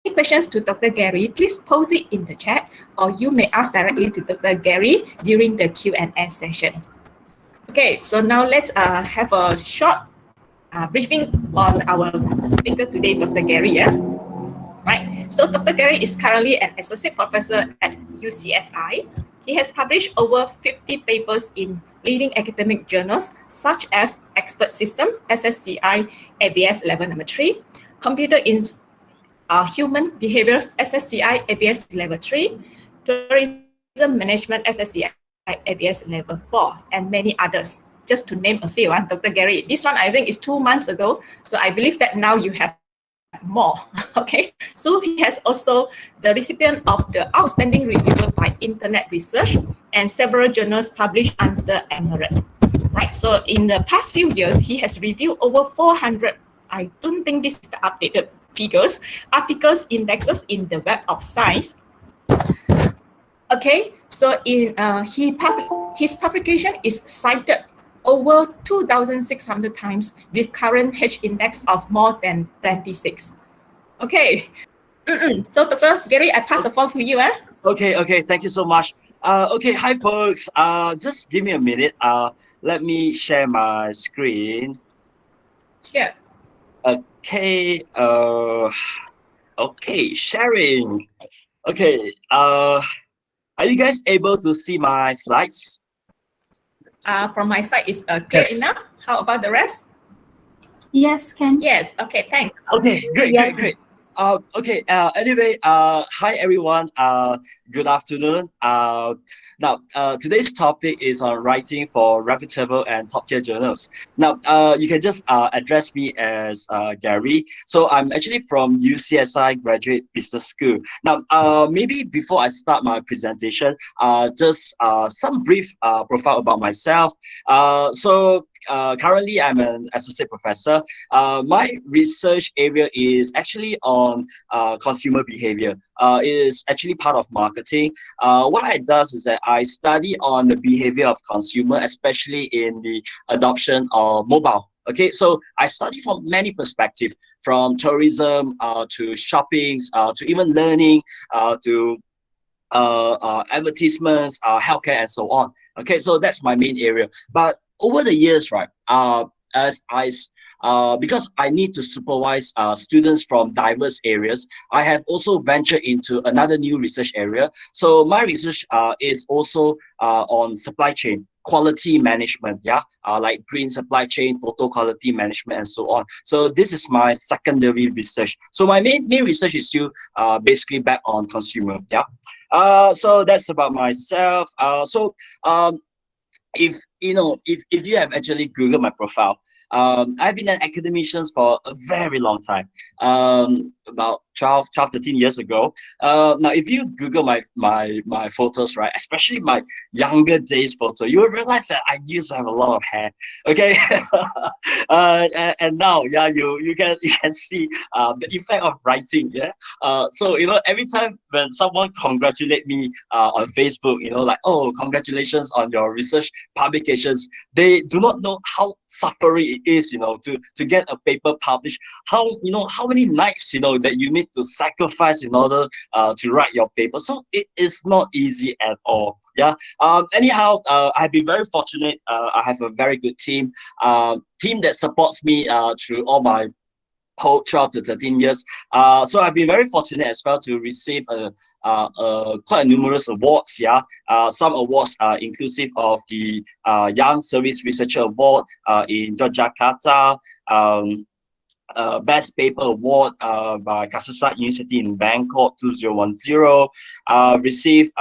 questions to Dr. Gary, please post it in the chat, or you may ask directly to Dr. Gary during the Q&A session. Okay, so now let's have a short briefing on our speaker today, Dr. Gary. Yeah, right. So Dr. Gary is currently an associate professor at UCSI. He has published over 50 papers in leading academic journals such as Expert System, SSCI, ABS level number 3, Computer in Human Behaviors, SSCI, ABS level 3, Tourism Management, SSCI, ABS level 4, and many others, just to name a few. Dr. Gary, this one I think is 2 months ago, so I believe that now you have more. Okay, so he has also the recipient of the Outstanding Reviewer by Internet Research and several journals published under Emirate. Right, so in the past few years, he has reviewed over 400, I don't think this is the updated figures, articles, indexes in the Web of Science. Okay, so in his publication is cited over 2,600 times with current H index of more than 26. Okay, so Dr. Gary, I pass the phone to you. Okay, thank you so much. Okay, hi folks. Just give me a minute. Let me share my screen. Sure. Okay. Okay, sharing. Okay. Are you guys able to see my slides? From my side, is clear enough? How about the rest? Yes, can. Yes. Okay. Thanks. Okay. Great. Okay. Anyway. Hi everyone. Good afternoon. Now, today's topic is on writing for reputable and top-tier journals. Now, you can just address me as Gary. So I'm actually from UCSI Graduate Business School. Now, maybe before I start my presentation, just some brief profile about myself. Currently, I'm an associate professor. My research area is actually on consumer behavior. It is actually part of marketing. What I does is that I study on the behavior of consumer, especially in the adoption of mobile. Okay, so I study from many perspectives, from tourism to shopping, to even learning, to advertisements, healthcare, and so on. Okay, so that's my main area. But over the years, right, because I need to supervise students from diverse areas, I have also ventured into another new research area. So my research is also on supply chain, quality management, like green supply chain, photo quality management, and so on. So this is my secondary research. So my main research is still basically back on consumer, so that's about myself. If you have actually Googled my profile, I've been an academician for a very long time, about 13 years ago. Now, if you Google my photos, right, especially my younger days photo, you will realize that I used to have a lot of hair. Okay, and now, you can see the effect of writing. So every time when someone congratulate me on Facebook, like, oh, congratulations on your research publications, they do not know how suffering it is, to get a paper published. How many nights that you need to sacrifice in order to write your paper. So it is not easy at all. Anyhow, I've been very fortunate. I have a very good team that supports me through all my whole 12 to 13 years. So I've been very fortunate as well to receive quite numerous awards. Some awards are inclusive of the Young Service Researcher Award in Yogyakarta, Best Paper Award by Kasetsart University in Bangkok 2010. Received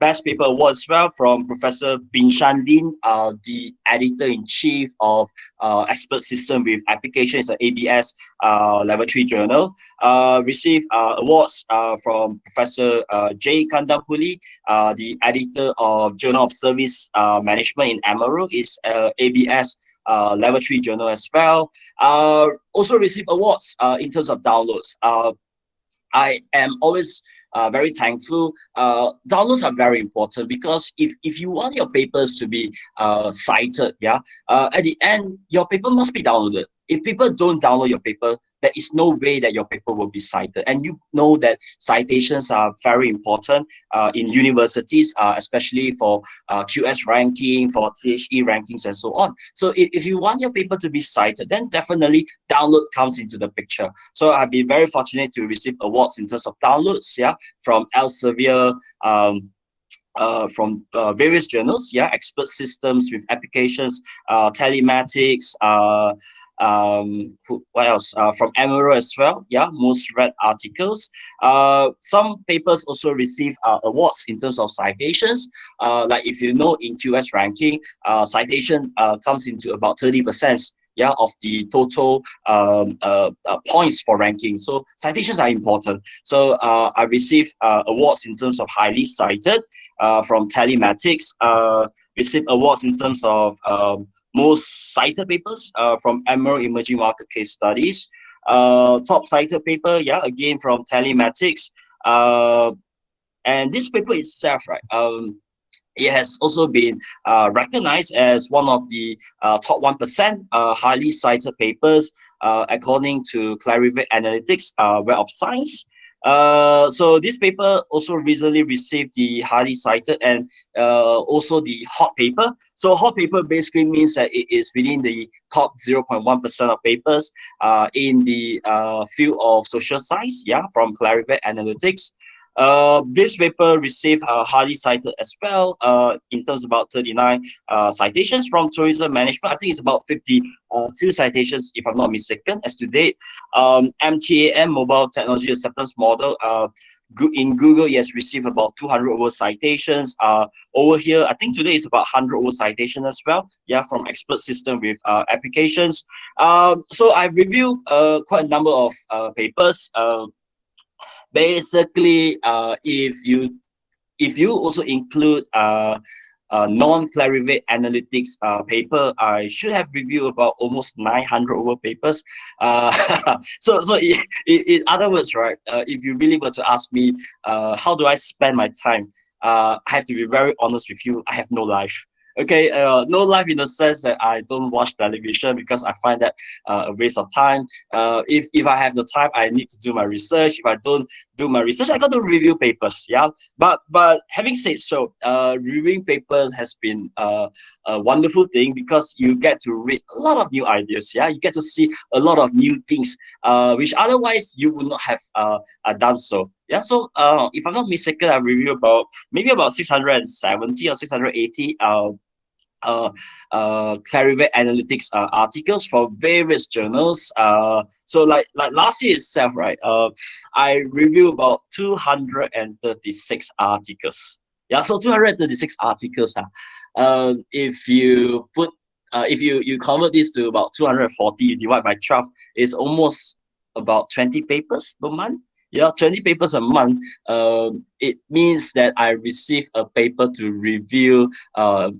Best Paper Award as well from Professor Bin Shan Lin, the Editor-in-Chief of Expert System with Applications, ABS Level 3 Journal. Received awards from Professor J. Kandapuli, the Editor of Journal of Service Management in Emerald, is ABS Level 3 Journal as well. Also received awards in terms of downloads. I am always very thankful. Downloads are very important because if you want your papers to be cited, at the end, your paper must be downloaded. If people don't download your paper, there is no way that your paper will be cited. And you know that citations are very important in universities, especially for QS ranking, for THE rankings, and so on. So if you want your paper to be cited, then definitely download comes into the picture. So I've been very fortunate to receive awards in terms of downloads, yeah, from Elsevier, from various journals, yeah, expert systems with applications, telematics, what else? From Emerald as well, yeah, most read articles. Some papers also receive awards in terms of citations. Like if you know in QS ranking, citation comes into about 30%. Yeah, of the total points for ranking. So citations are important. So I received awards in terms of highly cited from telematics. Received awards in terms of most cited papers from Emerald Emerging Market Case Studies. Top cited paper, yeah, again from telematics. And this paper itself, right? It has also been recognized as one of the top 1% highly cited papers according to Clarivate Analytics Web of Science. So this paper also recently received the highly cited and also the hot paper. So hot paper basically means that it is within the top 0.1% of papers in the field of social science, yeah, from Clarivate Analytics. This paper received highly cited as well in terms of about 39 citations from tourism management. I think it's about 52 citations, if I'm not mistaken, as to date. MTAM, Mobile Technology Acceptance Model, in Google, it has received about 200 over citations. Over here, I think today is about 100 over citations as well. Yeah, from expert system with applications. So I reviewed quite a number of papers. Basically, if you also include non-Clarivate Analytics paper, I should have reviewed about almost 900 over papers. So in other words, right, if you really were to ask me, how do I spend my time? I have to be very honest with you. I have no life. Okay, no life in the sense that I don't watch television because I find that a waste of time. If I have the time, I need to do my research. If I don't do my research, I got to review papers. Yeah, but having said so, reviewing papers has been a wonderful thing because you get to read a lot of new ideas. Yeah, you get to see a lot of new things, which otherwise you would not have done so. Yeah, so if I'm not mistaken, I review about maybe about 670 or 680 Clarivate Analytics articles from various journals. So like last year itself, right? I review about 236 articles. Yeah, so 236 articles. If you put if you convert this to about 240, you divide by 12, it's almost about 20 papers per month. Yeah, 20 papers a month. It means that I receive a paper to review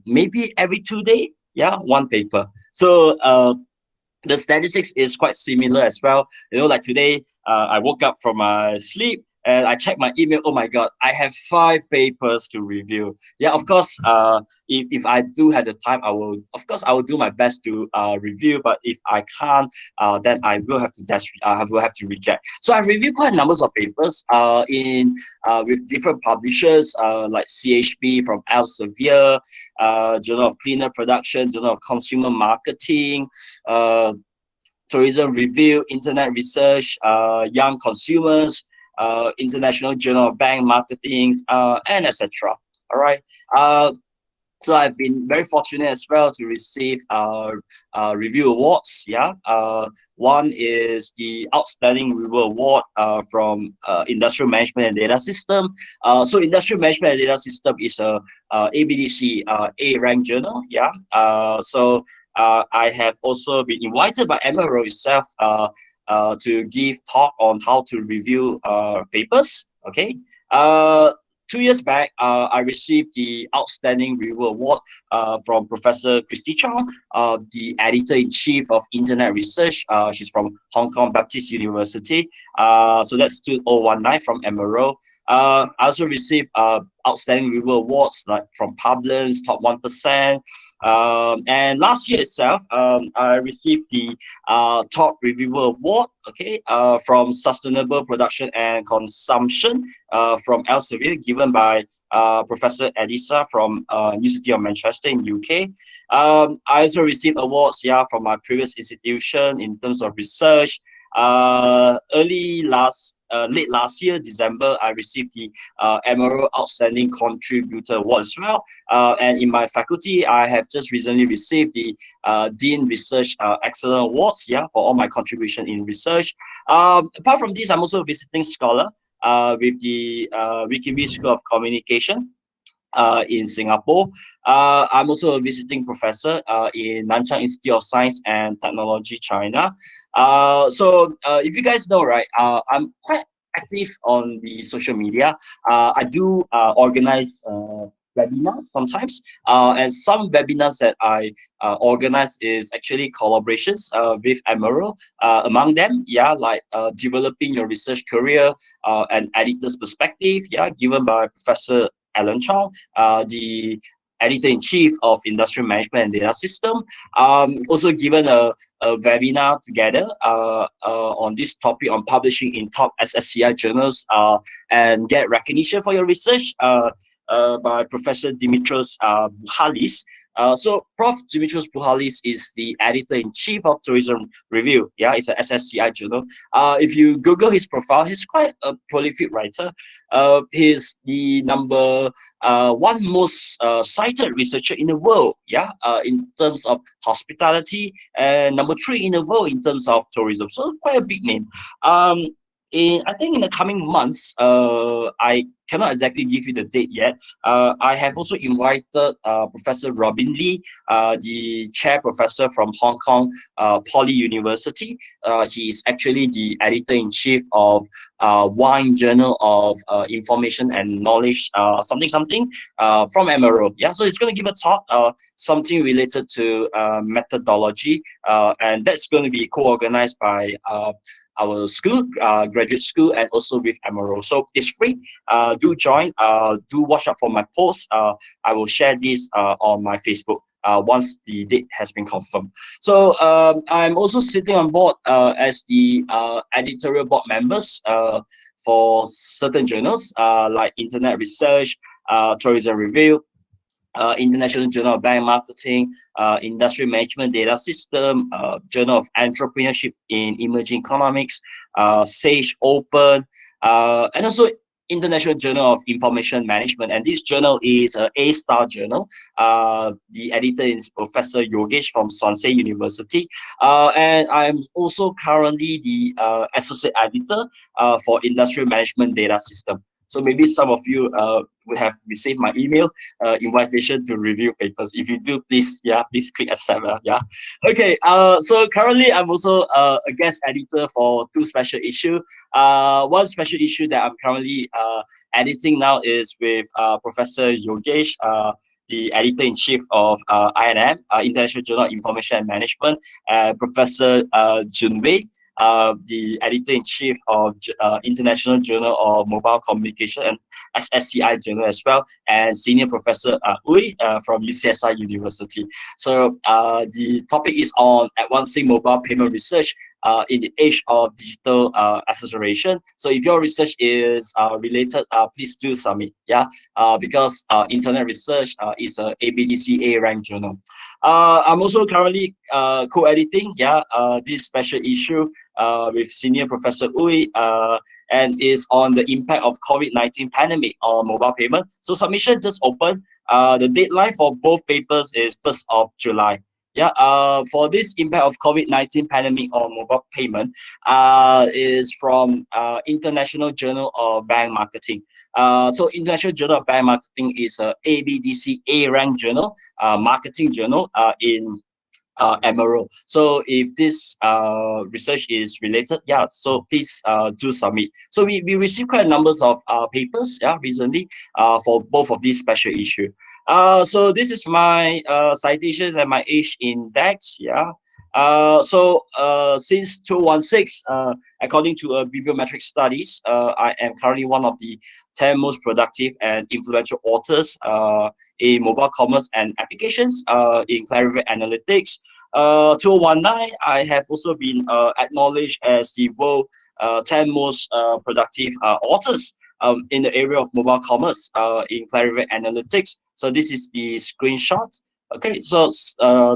maybe every 2 days. Yeah, one paper. So the statistics is quite similar as well. You know, like today, I woke up from my sleep and I checked my email. Oh my God, I have 5 papers to review. Yeah, of course, if I do have the time, I will do my best to review. But if I can't, then I will have to will have to reject. So I review quite numbers of papers in with different publishers like CHP from Elsevier, Journal of Cleaner Production, Journal of Consumer Marketing, Tourism Review, Internet Research, Young Consumers, International Journal of Bank Marketing, and etc. All right. So I've been very fortunate as well to receive review awards. Yeah. One is the Outstanding Review Award from Industrial Management and Data System. So Industrial Management and Data System is a ABDC A rank journal. Yeah. So I have also been invited by Emerald itself to give talk on how to review papers. Okay. 2 years back, I received the Outstanding Review Award from Professor Christy Chong, the Editor-in-Chief of Internet Research. She's from Hong Kong Baptist University. So that's 2019 from Emerald. I also received outstanding review awards like from Publins, Top 1%. And last year itself, I received the Top Reviewer Award, okay, from Sustainable Production and Consumption from Elsevier, given by Professor Edisa from University of Manchester in UK. I also received awards, yeah, from my previous institution in terms of research. Late last year, December, I received the Emerald Outstanding Contributor Award as well. And in my faculty, I have just recently received the Dean Research Excellent Awards, yeah, for all my contribution in research. Apart from this, I'm also a visiting scholar with the Wikimedia School of Communication in Singapore. I'm also a visiting professor in Nanchang Institute of Science and Technology, China. If you guys know, right, I'm quite active on the social media. I do organize webinars sometimes, and some webinars that I organize is actually collaborations with Emerald. Among them, yeah, like developing your research career and editor's perspective, yeah, given by Professor Alan Chong, the editor-in-chief of Industrial Management and Data System. Also given a webinar together on this topic on publishing in top SSCI journals and get recognition for your research by Professor Dimitrios Bouhalis. Prof. Dimitrios Bouhalis is the editor-in-chief of Tourism Review. Yeah, it's a SSCI journal. If you Google his profile, he's quite a prolific writer. He's the number one most cited researcher in the world, yeah, in terms of hospitality, and number 3 in the world in terms of tourism. So quite a big name. I think in the coming months, I cannot exactly give you the date yet. I have also invited Professor Robin Lee, the chair professor from Hong Kong Poly University. He is actually the editor-in-chief of Wine Journal of Information and Knowledge, something from Emerald. Yeah, so it's going to give a talk, something related to methodology, and that's going to be co-organized by our school, graduate school, and also with Emerald. So it's free. Do join. Do watch out for my posts. I will share this on my Facebook once the date has been confirmed. So I'm also sitting on board as the editorial board members for certain journals like Internet Research, Tourism Review, International Journal of Bank Marketing, Industrial Management Data System, Journal of Entrepreneurship in Emerging Economics, Sage Open, and also International Journal of Information Management. And this journal is an A-star journal. The editor is Professor Yogesh from Sonsei University. And I'm also currently the associate editor for Industrial Management Data System. So maybe some of you would have received my email invitation to review papers. If you do, please click accept. Yeah. Okay. So currently I'm also a guest editor for 2 special issues. One special issue that I'm currently editing now is with Professor Yogesh, the editor-in-chief of INM, International Journal of Information and Management, Professor Jun Wei, the editor-in-chief of International Journal of Mobile Communication and SSCI Journal as well, and Senior Professor Ui from UCSI University. So the topic is on advancing mobile payment research in the age of digital acceleration. So if your research is related, please do submit. Yeah, because internet research is a ABDC A rank journal. I'm also currently co-editing this special issue with Senior Professor Ui, and is on the impact of COVID-19 pandemic on mobile payment. So submission just opened. The deadline for both papers is 1st of July. Yeah, for this impact of COVID-19 pandemic on mobile payment is from International Journal of Bank Marketing. So International Journal of Bank Marketing is a ABDC A rank journal, marketing journal in Emerald. So if this research is related, so please do submit. So we received quite a numbers of papers recently for both of these special issue. So this is my citations and my age index. Since 2016, according to bibliometric studies, I am currently one of the 10 most productive and influential authors in mobile commerce and applications in Clarivate Analytics. 2019, I have also been acknowledged as the world 10 most productive authors in the area of mobile commerce in Clarivate Analytics. So this is the screenshot. Okay, so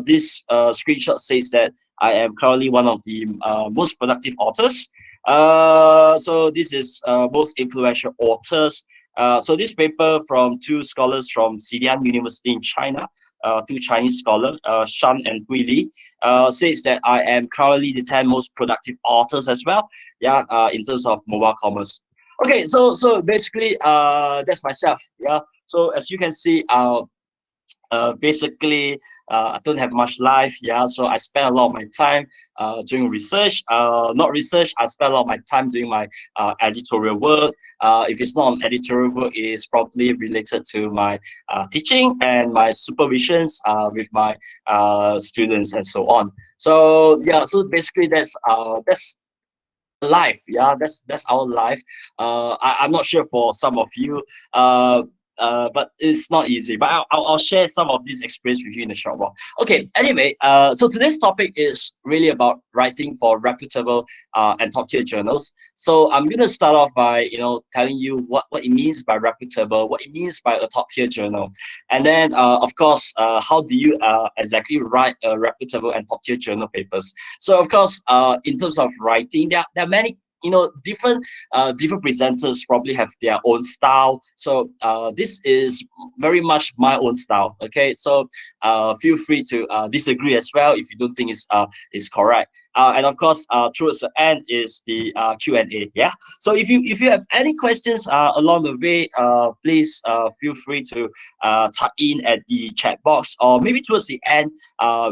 this screenshot says that I am currently one of the most productive authors. So this is most influential authors. So this paper from two scholars from Xi'an University in China, two Chinese scholars, Shan and Hui Li, says that I am currently the 10 most productive authors as well. Yeah, in terms of mobile commerce. Okay, so basically, that's myself. Yeah. So as you can see, basically, I don't have much life. Yeah, so I spend a lot of my time doing research. Not research. I spend a lot of my time doing my editorial work. If it's not on editorial work, it's probably related to my teaching and my supervisions with my students and so on. So yeah, so basically that's life. Yeah, that's our life. I'm not sure for some of you, but it's not easy, but I'll share some of this experience with you in a short while. Okay, anyway, so today's topic is really about writing for reputable and top tier journals. So I'm going to start off by telling you what it means by reputable, what it means by a top tier journal, and then of course how do you exactly write a reputable and top tier journal papers. So of course, in terms of writing, there are many different presenters probably have their own style. So this is very much my own style. Okay, so feel free to disagree as well if you don't think it's correct. And of course, towards the end is the Q&A. Yeah. So if you have any questions along the way, please feel free to type in at the chat box, or maybe towards the end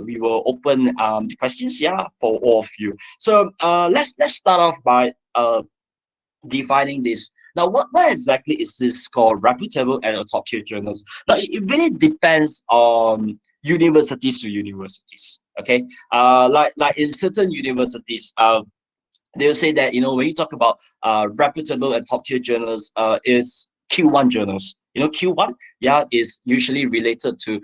we will open the questions. Yeah, for all of you. So let's start off by defining this. Now, what exactly is this called reputable and top tier journals? Now, it really depends on universities to universities. Okay, like in certain universities, they'll say that when you talk about reputable and top tier journals, is Q1 journals. Q1, yeah, is usually related to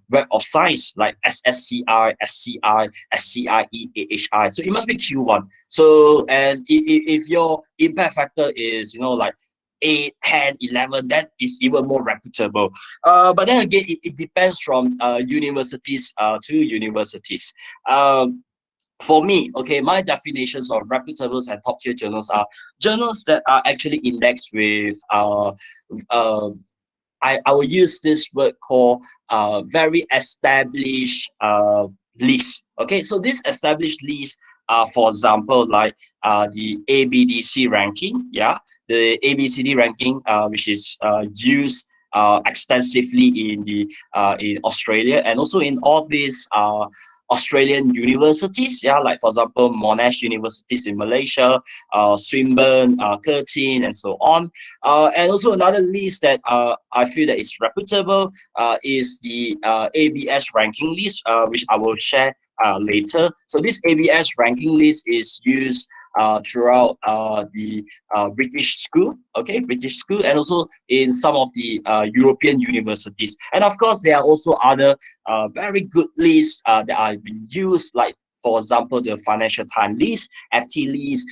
Web of Science like SSCI, SCI, SCIE, AHI. So it must be Q1. So and if your impact factor is like 8, 10, 11, that is even more reputable. But then again, it depends from universities to universities. For me, okay, my definitions of reputables and top tier journals are journals that are actually indexed with uh, I will use this word called very established list. Okay, so this established list, for example, like the ABDC ranking, yeah, the ABCD ranking, which is used extensively in Australia, and also in all these Australian universities, yeah, like for example, Monash universities in Malaysia, Swinburne, Curtin, and so on. And also another list that I feel that is reputable is the ABS ranking list, which I will share later. So this ABS ranking list is used throughout the British school, okay, British school, and also in some of the European universities. And of course, there are also other very good lists that are being used, like for example, the Financial Times list, FT list.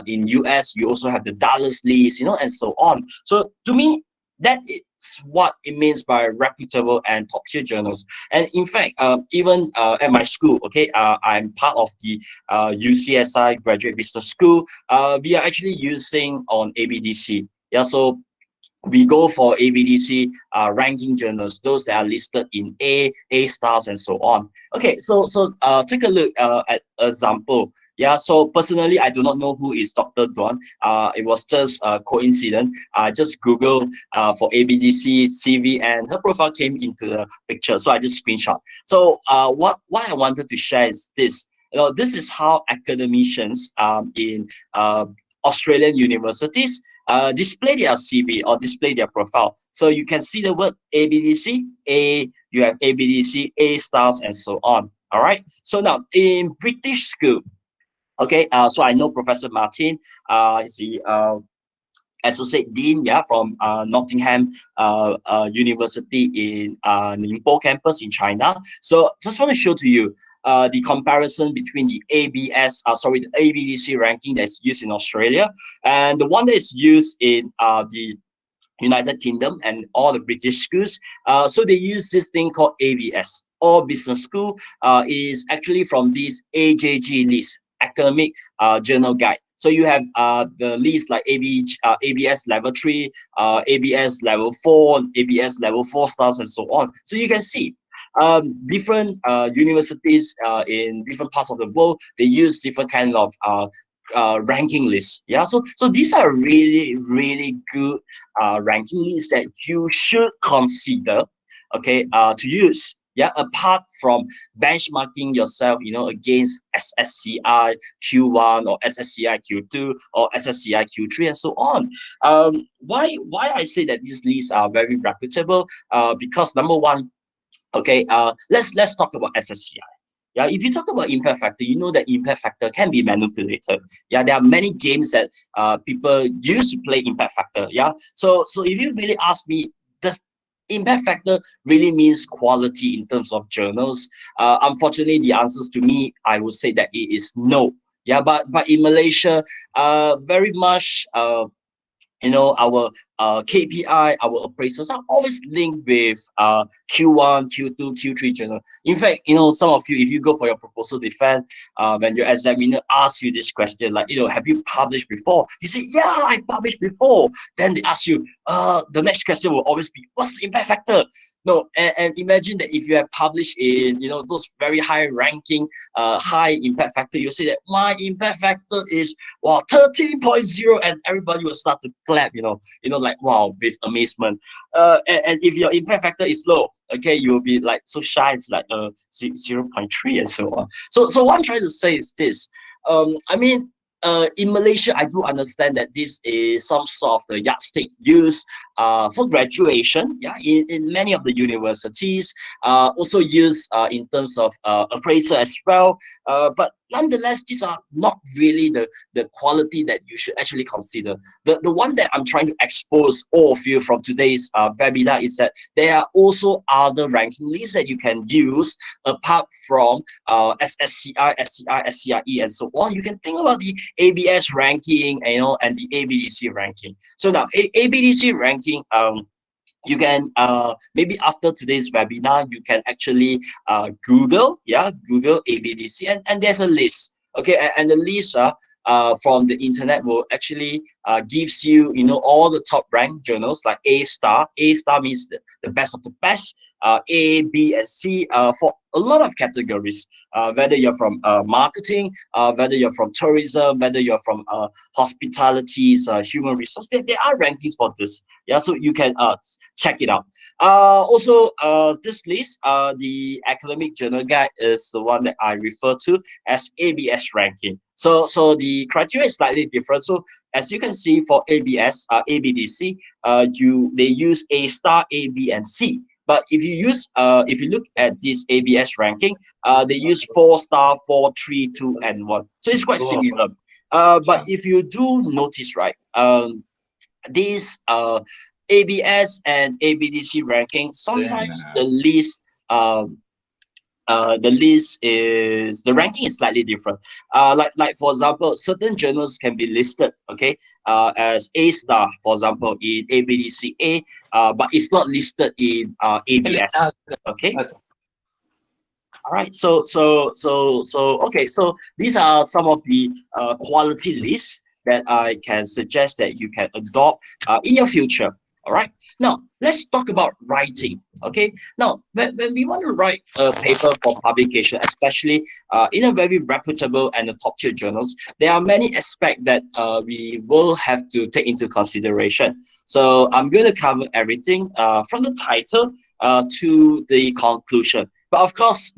In US, you also have the Dallas list, and so on. So to me, that is what it means by reputable and top tier journals. And in fact, even at my school, okay, I'm part of the UCSI Graduate Business School. We are actually using on ABDC. Yeah, so we go for ABDC ranking journals, those that are listed in A stars, and so on. Okay, so take a look at example. Yeah, so personally, I do not know who is Dr. Duan. It was just a coincidence. I just Googled for ABDC CV, and her profile came into the picture, so I just screenshot. So what I wanted to share is this. This is how academicians in Australian universities display their CV or display their profile. So you can see the word ABDC, A, you have ABDC, A stars, and so on. All right. So now in British school, okay. So I know Professor Martin. Is the associate dean, yeah, from Nottingham University in Ningbo campus in China. So just want to show to you the comparison between the the ABDC ranking that's used in Australia and the one that is used in the United Kingdom and all the British schools. So they use this thing called ABS. All business school is actually from this AJG list, academic journal guide. So you have the list like ABS level 3, ABS level 4, ABS level 4 stars, and so on. So you can see different universities in different parts of the world, they use different kind of ranking lists. Yeah, so these are really good ranking lists that you should consider, okay, to use. Yeah, apart from benchmarking yourself, against SSCI Q1 or SSCI Q2 or SSCI Q3 and so on. Why I say that these lists are very reputable? Because number one, okay, let's talk about SSCI. Yeah, if you talk about impact factor, you know that impact factor can be manipulated. Yeah, there are many games that people use to play impact factor. Yeah, so if you really ask me, does impact factor really means quality in terms of journals? Unfortunately, the answers to me, I would say that it is no. Yeah, but in Malaysia, very much our KPI, our appraisals are always linked with Q1, Q2, Q3 journal. In fact, some of you, if you go for your proposal defense, when your examiner asks you this question, like, have you published before? You say, yeah, I published before. Then they ask you, the next question will always be, what's the impact factor? No, and imagine that if you have published in those very high ranking, high impact factor, you say that my impact factor is 13.0, and everybody will start to clap, like wow, with amazement. And if your impact factor is low, okay, you'll be like so shy, it's like 0.3 and so on. So what I'm trying to say is this. I mean, in Malaysia, I do understand that this is some sort of the yardstick used for graduation. Yeah, in many of the universities, also used in terms of appraisal as well. But nonetheless, these are not really the quality that you should actually consider. The one that I'm trying to expose all of you from today's webinar is that there are also other ranking lists that you can use apart from SSCI, SCI, SCIE, and so on. You can think about the ABS ranking, and the ABDC ranking. So now ABDC ranking, you can maybe after today's webinar, you can actually Google ABDC, and there's a list. Okay, and the list from the internet will actually gives you all the top ranked journals like A star. A star means the best of the best. A, B, and C for a lot of categories. Whether you're from marketing, whether you're from tourism, whether you're from hospitalities, human resource, there are rankings for this. Yeah, so you can check it out. Also, this list, the academic journal guide, is the one that I refer to as ABS ranking. So the criteria is slightly different. So as you can see for ABS, ABDC, they use A star, A, B, and C. But if you look at this ABS ranking, they use 4 star, 4, 3, 2, and 1. So it's quite similar. But if you do notice, right, these ABS and ABDC ranking, sometimes the ranking is slightly different. Like for example, certain journals can be listed, okay, as A star, for example, in ABDCA, but it's not listed in ABS. Okay. All right. Okay. So these are some of the quality lists that I can suggest that you can adopt in your future. All right. Now, let's talk about writing. Okay. Now, when we want to write a paper for publication, especially in a very reputable and a top tier journals, there are many aspects that we will have to take into consideration. So I'm going to cover everything from the title to the conclusion. But of course,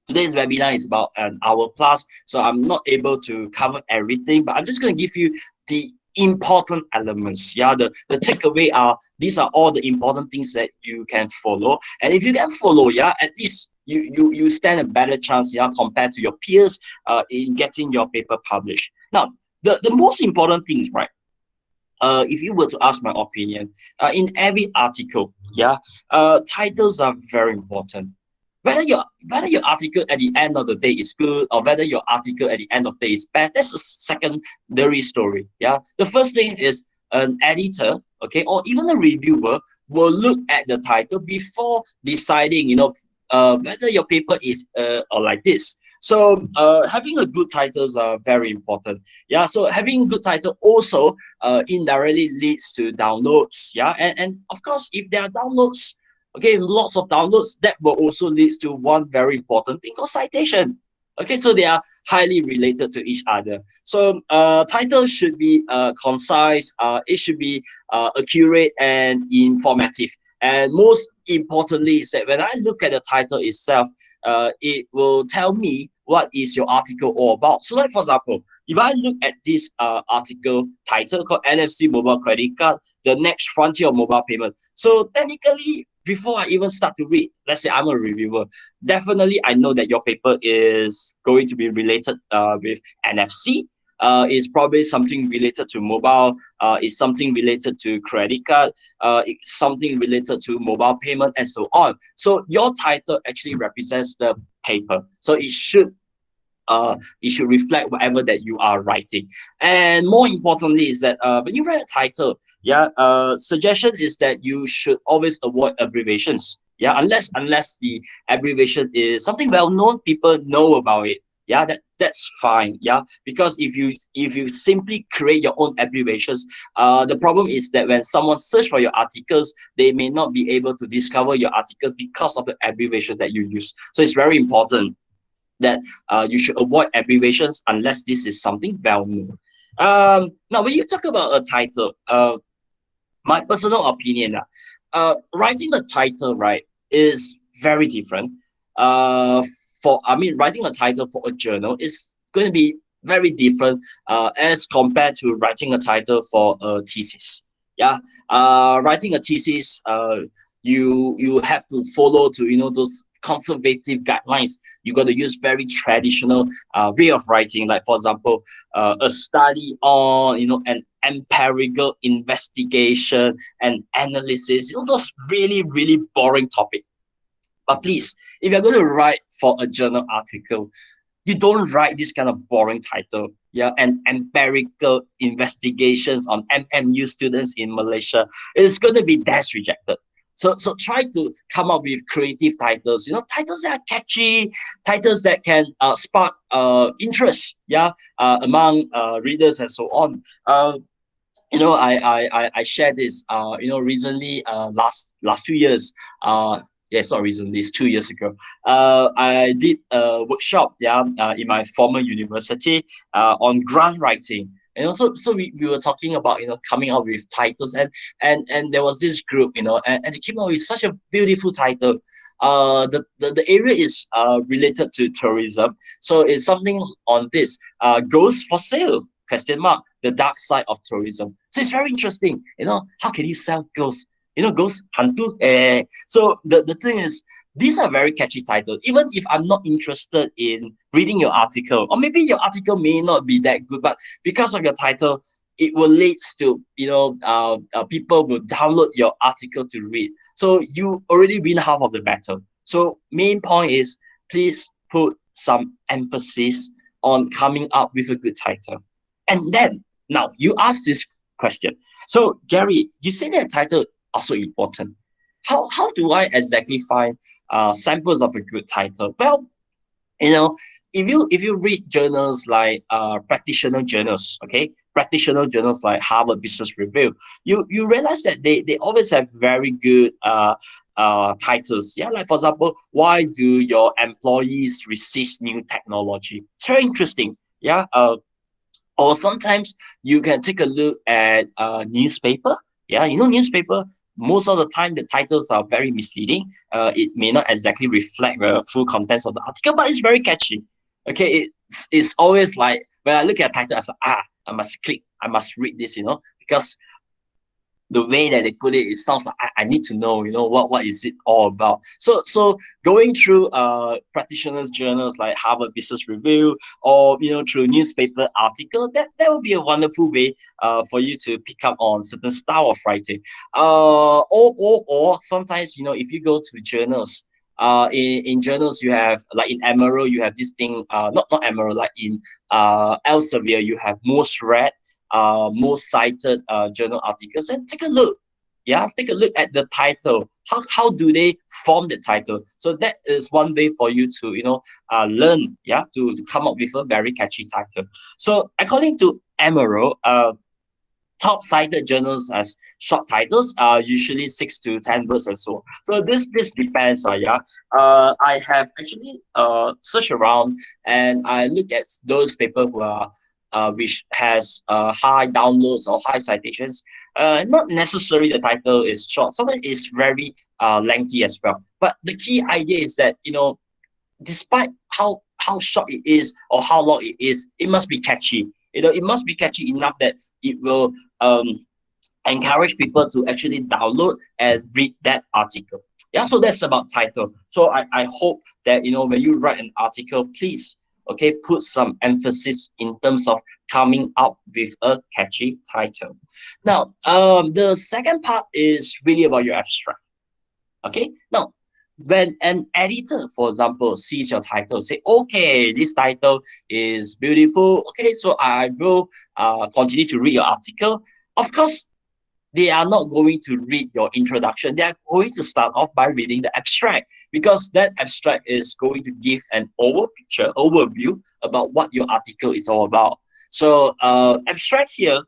today's webinar is about an hour plus, so I'm not able to cover everything, but I'm just going to give you the important elements. Yeah, the takeaway are these are all the important things that you can follow, and if you can follow, yeah, at least you stand a better chance, yeah, compared to your peers in getting your paper published. Now, the most important thing, right? If you were to ask my opinion, in every article, yeah, titles are very important. Whether your article at the end of the day is good or whether your article at the end of the day is bad, that's a secondary story. Yeah, the first thing is an editor, okay, or even a reviewer will look at the title before deciding, whether your paper is or like this. So having a good titles are very important. Yeah, so having good title also indirectly leads to downloads. Yeah, and of course, if there are downloads, okay, lots of downloads, that will also leads to one very important thing called citation. Okay, so they are highly related to each other. So title should be concise, it should be accurate and informative. And most importantly is that when I look at the title itself, it will tell me what is your article all about. So like for example, if I look at this article title called NFC Mobile Credit Card, the next frontier of mobile payment. So technically, before I even start to read, let's say I'm a reviewer, definitely I know that your paper is going to be related with NFC. Is probably something related to mobile, is something related to credit card, it's something related to mobile payment and so on. So your title actually represents the paper. So it should reflect whatever that you are writing. And more importantly is that when you write a title, yeah, suggestion is that you should always avoid abbreviations. Yeah, unless the abbreviation is something well known, people know about it. Yeah, that's fine. Yeah, because if you simply create your own abbreviations, the problem is that when someone search for your articles, they may not be able to discover your article because of the abbreviations that you use. So it's very important that you should avoid abbreviations unless this is something well known. Now, when you talk about a title, my personal opinion, writing a title, right, is very different. Writing a title for a journal is going to be very different as compared to writing a title for a thesis. Yeah, writing a thesis, you have to follow to those conservative guidelines. You got to use very traditional way of writing, like for example, a study on an empirical investigation and analysis. Those really really boring topics. But please, if you're going to write for a journal article, you don't write this kind of boring title. Yeah, and empirical investigations on MMU students in Malaysia. It's going to be dash rejected. So try to come up with creative titles. Titles that are catchy, titles that can spark interest. Yeah, among readers and so on. I shared this recently, last 2 years. Yeah, it's not recently, it's 2 years ago. I did a workshop, yeah, in my former university, on grant writing. And also, so we were talking about coming up with titles, and there was this group, and they came up with such a beautiful title. The area is related to tourism, so it's something on this ghost for sale, question mark, the dark side of tourism. So it's very interesting. How can you sell ghosts? Ghosts, hantu. So the thing is, these are very catchy titles. Even if I'm not interested in reading your article, or maybe your article may not be that good, but because of your title, it will lead to people will download your article to read. So you already win half of the battle. So main point is, please put some emphasis on coming up with a good title. And then now you ask this question. So Gary, you say that title also important. How do I exactly find samples of a good title? Well, if you read journals like practitioner journals, okay, practitioner journals like Harvard Business Review, you realize that they always have very good titles. Yeah, like for example, why do your employees resist new technology? It's very interesting. Yeah, or sometimes you can take a look at newspaper. Yeah, newspaper. Most of the time, the titles are very misleading. It may not exactly reflect the full contents of the article, but it's very catchy. Okay, it's always like when I look at a title, I say, I must click, I must read this, because the way that they put it, it sounds like I need to know, what is it all about. So going through practitioners' journals like Harvard Business Review, or through newspaper article, that would be a wonderful way for you to pick up on certain style of writing. Or sometimes, if you go to journals, in journals you have, like in Emerald you have this thing, not Emerald, like in Elsevier you have most read, most cited journal articles, and take a look. Yeah, take a look at the title. How do they form the title? So that is one way for you to learn, to come up with a very catchy title. So according to Emerald, top cited journals as short titles are usually 6 to 10 words and so on. So this depends. I have actually searched around, and I look at those papers who are which has high downloads or high citations. Not necessarily the title is short. Sometimes it's very lengthy as well. But the key idea is that despite how short it is or how long it is, it must be catchy. It must be catchy enough that it will encourage people to actually download and read that article. Yeah, so that's about title. So I hope that when you write an article, please put some emphasis in terms of coming up with a catchy title. Now, the second part is really about your abstract. Okay, now when an editor, for example, sees your title, say, okay, this title is beautiful. Okay, so I will continue to read your article. Of course, they are not going to read your introduction. They are going to start off by reading the abstract, because that abstract is going to give an overview about what your article is all about. So abstract here,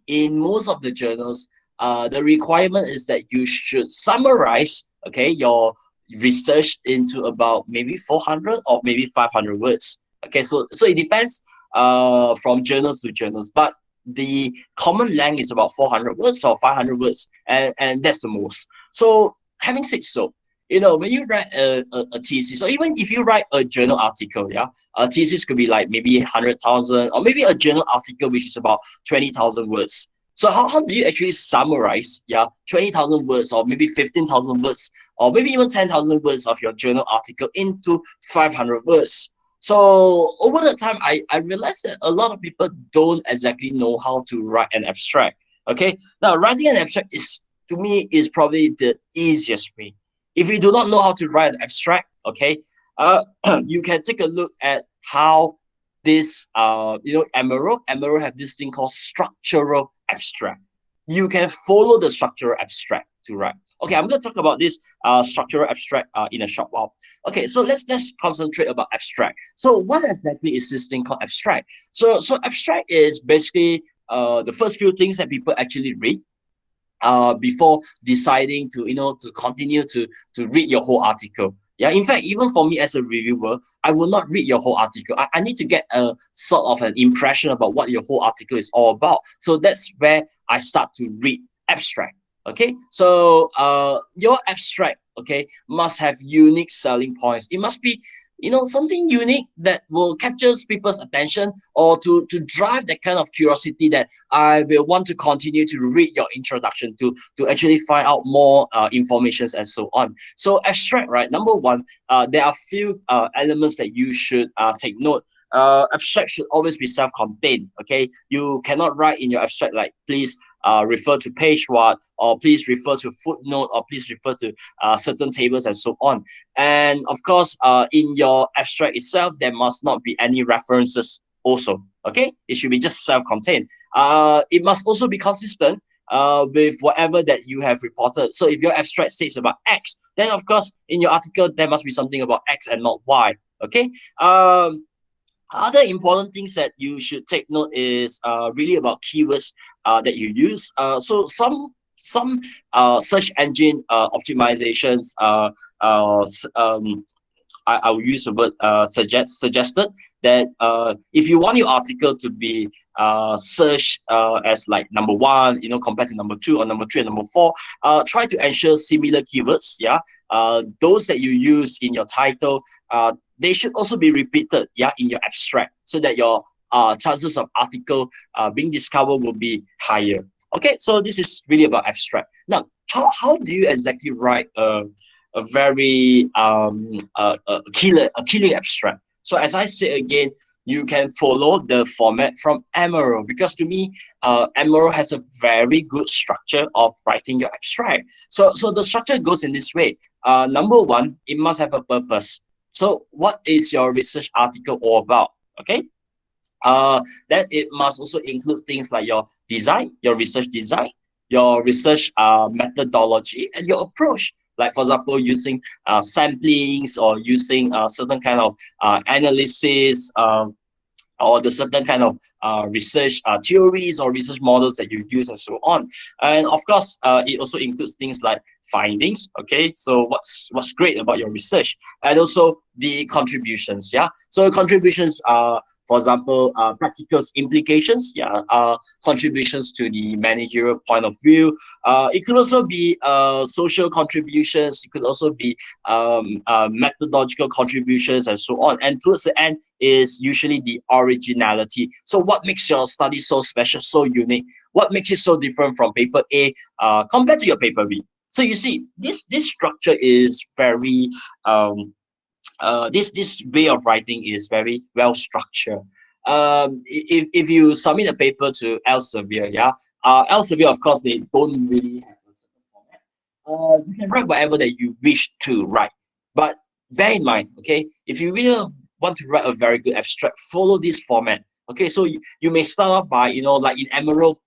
in most of the journals, the requirement is that you should summarize your research into about maybe 400 or maybe 500 words. Okay, so it depends from journals to journals, but the common length is about 400 words or 500 words, and that's the most. So having said so, when you write a thesis, or even if you write a journal article, a thesis could be like maybe 100,000, or maybe a journal article which is about 20,000 words. So how do you actually summarize 20,000 words, or maybe 15,000 words, or maybe even 10,000 words of your journal article into 500 words? So over the time, I realized that a lot of people don't exactly know how to write an abstract. Okay, now writing an abstract to me is probably the easiest way. If you do not know how to write an abstract, you can take a look at how this Emerald have this thing called structural abstract. You can follow the structural abstract to write. Okay, I'm going to talk about this structural abstract in a short while. Okay, so let's concentrate about abstract. So what exactly is this thing called abstract? So abstract is basically the first few things that people actually read before deciding to to continue to read your whole article. Yeah, in fact, even for me as a reviewer, I will not read your whole article. I need to get a sort of an impression about what your whole article is all about. So that's where I start to read abstract. Okay, so your abstract must have unique selling points. It must be something unique that will capture people's attention, or to drive that kind of curiosity that I will want to continue to read your introduction to actually find out more informations and so on. So abstract, right? Number one, there are few elements that you should take note. Abstract should always be self-contained. Okay, you cannot write in your abstract like, please refer to page what, or please refer to footnote, or please refer to certain tables and so on. And of course, in your abstract itself, there must not be any references also. Okay, it should be just self-contained. It must also be consistent with whatever that you have reported. So if your abstract says about X, then of course in your article there must be something about X and not Y. Okay. Other important things that you should take note is really about keywords that you use. So some search engine optimizations I will use the word suggested that if you want your article to be searched as like number one, compared to number two or number three and number four, try to ensure similar keywords. Yeah, those that you use in your title, they should also be repeated. Yeah, in your abstract, so that your chances of article being discovered will be higher. Okay, so this is really about abstract. Now, how do you exactly write a very killer abstract? So as I say again, you can follow the format from Emerald, because to me, Emerald has a very good structure of writing your abstract. So the structure goes in this way. Number one, it must have a purpose. So what is your research article all about? Okay. Then it must also include things like your design, your research design, your research methodology, and your approach. Like for example, using samplings, or using certain kind of analysis, or the certain kind of research theories or research models that you use, and so on. And of course, it also includes things like findings. Okay, so what's great about your research, and also the contributions. Yeah, so contributions are, for example, practical implications. Yeah, contributions to the managerial point of view. It could also be social contributions. It could also be methodological contributions, and so on. And towards the end is usually the originality. So what makes your study so special, so unique? What makes it so different from paper A compared to your paper B? So you see, this structure is very this way of writing is very well structured. If you submit a paper to Elsevier, yeah, Elsevier, of course, they don't really have a certain format. You can write whatever that you wish to write, but bear in mind, okay, if you really want to write a very good abstract, follow this format. Okay, so you may start off by, like in Emerald,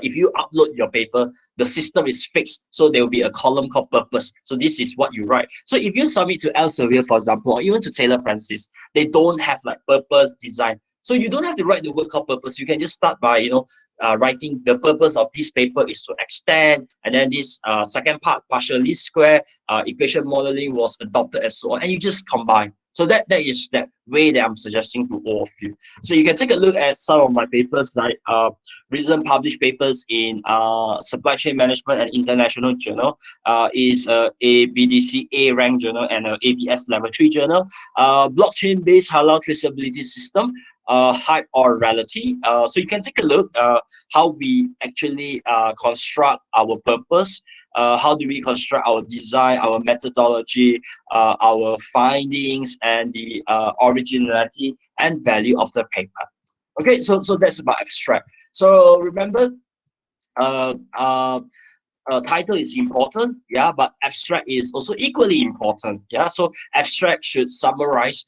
if you upload your paper, the system is fixed. So there will be a column called purpose. So this is what you write. So if you submit to Elsevier, for example, or even to Taylor Francis, they don't have like purpose design. So you don't have to write the word called purpose. You can just start by, writing the purpose of this paper is to extend, and then this second part, partial least square, equation modeling was adopted, and so on. And you just combine. So that is that way that I'm suggesting to all of you. So you can take a look at some of my papers, like recent published papers in Supply Chain Management and International Journal, is a BDC A rank journal and a ABS level 3 journal. Blockchain based halal traceability system, hype or reality. So you can take a look how we actually construct our purpose. How do we construct our design, our methodology, our findings, and the originality and value of the paper. Okay, so that's about abstract. So remember, uh, uh, title is important, yeah, but abstract is also equally important, yeah. So abstract should summarize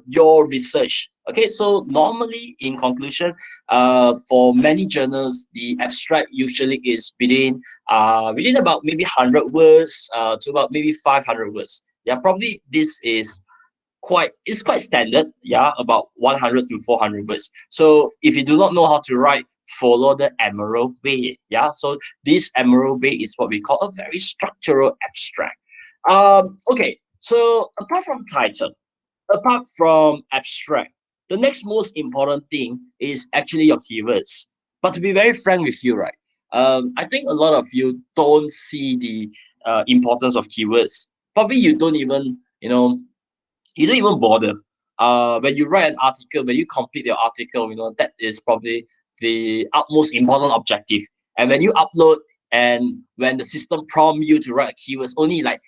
your research. Okay, so normally in conclusion, for many journals, the abstract usually is within about maybe 100 words to about maybe 500 words. Yeah, probably this is quite standard, yeah, about 100 to 400 words. So if you do not know how to write, follow the Emerald way, yeah. So this Emerald way is what we call a very structural abstract. Okay, so apart from title, apart from abstract, the next most important thing is actually your keywords. But to be very frank with you, right, I think a lot of you don't see the importance of keywords. Probably you don't even bother. When you write an article, when you complete your article, that is probably the utmost important objective. And when you upload, and when the system prompt you to write keywords, only like,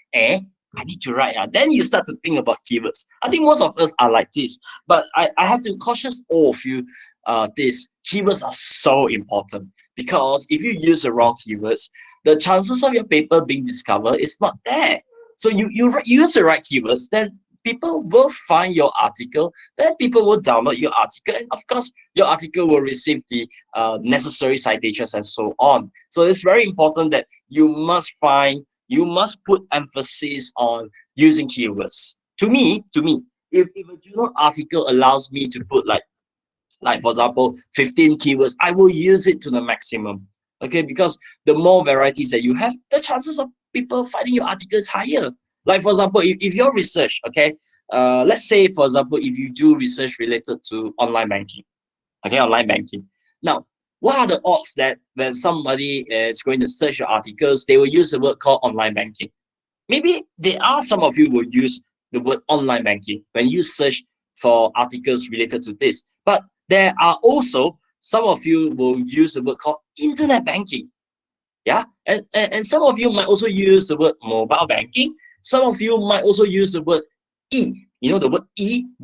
I need to write. Then you start to think about keywords. I think most of us are like this. But I have to caution all of you, this keywords are so important, because if you use the wrong keywords, the chances of your paper being discovered is not there. So you use the right keywords, then people will find your article, then people will download your article, and of course your article will receive the necessary citations and so on. So it's very important that you must put emphasis on using keywords. To me, if a journal article allows me to put like for example 15 keywords, I will use it to the maximum. Okay, because the more varieties that you have, the chances of people finding your article is higher. Like for example, if your research, okay, let's say for example, if you do research related to online banking, okay, online banking. Now, what are the odds that when somebody is going to search your articles, they will use the word called online banking? Maybe there are some of you will use the word online banking when you search for articles related to this, but there are also some of you will use the word called internet banking. Yeah, and some of you might also use the word mobile banking. Some of you might also use the word the word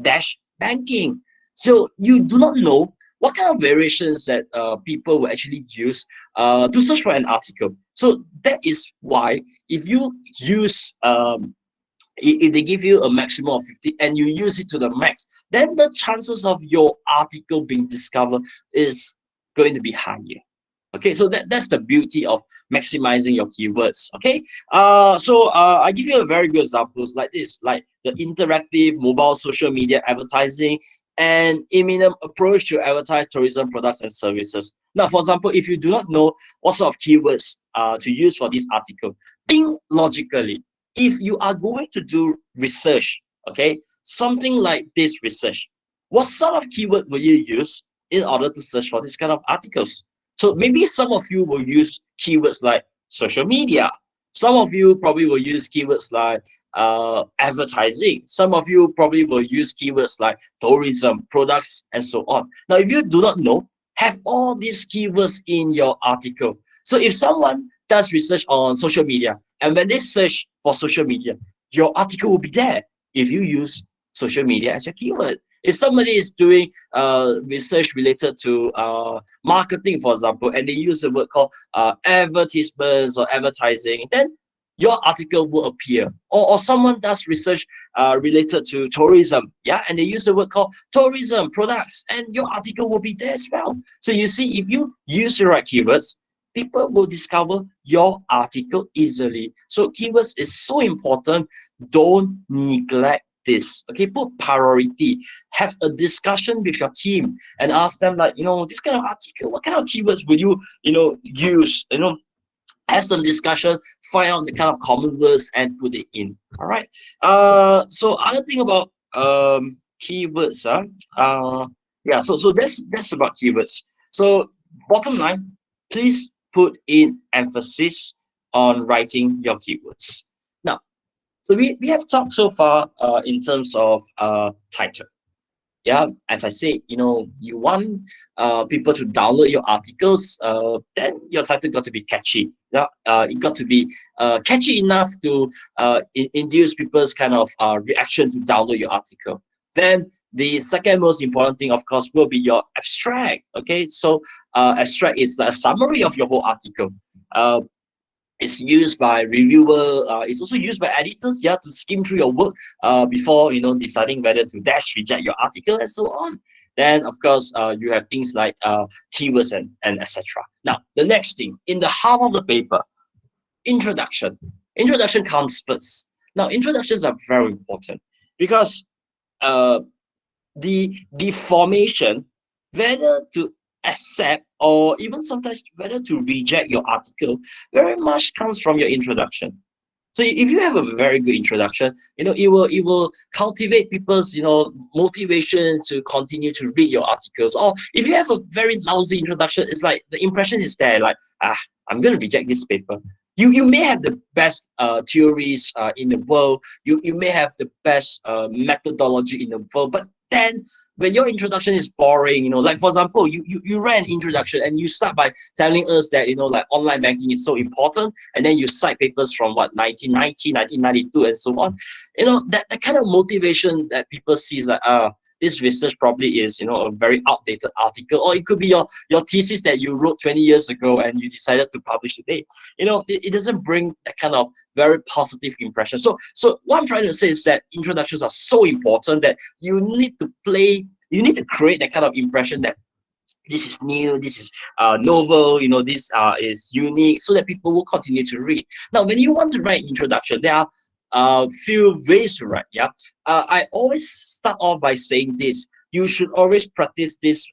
dash banking. So you do not know what kind of variations that people will actually use to search for an article. So that is why if you use if they give you a maximum of 50 and you use it to the max, then the chances of your article being discovered is going to be higher. Okay, so that's the beauty of maximizing your keywords. Okay, I give you a very good examples like this, like the interactive mobile social media advertising and imminent approach to advertise tourism products and services. Now, for example, if you do not know what sort of keywords to use for this article, think logically. If you are going to do research, okay, something like this research, what sort of keyword will you use in order to search for this kind of articles? So maybe some of you will use keywords like social media. Some of you probably will use keywords like advertising. Some of you probably will use keywords like tourism, products, and so on. Now, if you do not know, have all these keywords in your article. So if someone does research on social media, and when they search for social media, your article will be there if you use social media as your keyword. If somebody is doing research related to marketing, for example, and they use a word called advertisements or advertising, then your article will appear. Or someone does research related to tourism, yeah, and they use the word called tourism products, and your article will be there as well. So you see, if you use the right keywords, people will discover your article easily. So keywords is so important. Don't neglect this. Okay, put priority. Have a discussion with your team and ask them, like, this kind of article, what kind of keywords will you, use? Have some discussion, find out the kind of common words and put it in. All right. So other thing about keywords, yeah. So that's about keywords. So bottom line, please put in emphasis on writing your keywords. Now, so we have talked so far in terms of title. Yeah, as I said, you want people to download your articles, then your title got to be catchy. Yeah, it got to be catchy enough to induce people's kind of reaction to download your article. Then the second most important thing, of course, will be your abstract. Okay, so abstract is like a summary of your whole article. It's used by reviewer. It's also used by editors, yeah, to skim through your work before deciding whether to dash reject your article and so on. Then of course you have things like keywords and etc. Now the next thing in the heart of the paper, introduction. Introduction comes first. Now introductions are very important because the formation, whether to accept or even sometimes whether to reject your article, very much comes from your introduction. So if you have a very good introduction, it will cultivate people's motivation to continue to read your articles. Or if you have a very lousy introduction, it's like the impression is there, like I'm going to reject this paper. You may have the best theories in the world. You may have the best methodology in the world, but then when your introduction is boring, like for example, you read an introduction and you start by telling us that like online banking is so important, and then you cite papers from 1990, 1992, and so on. That kind of motivation that people see is like this research probably is a very outdated article, or it could be your thesis that you wrote 20 years ago and you decided to publish today. It doesn't bring that kind of very positive impression. So what I'm trying to say is that introductions are so important that you need to create that kind of impression that this is new, this is novel, this is unique, so that people will continue to read. Now, when you want to write introduction, there are few ways to write. Yeah, I always start off by saying this: you should always practice this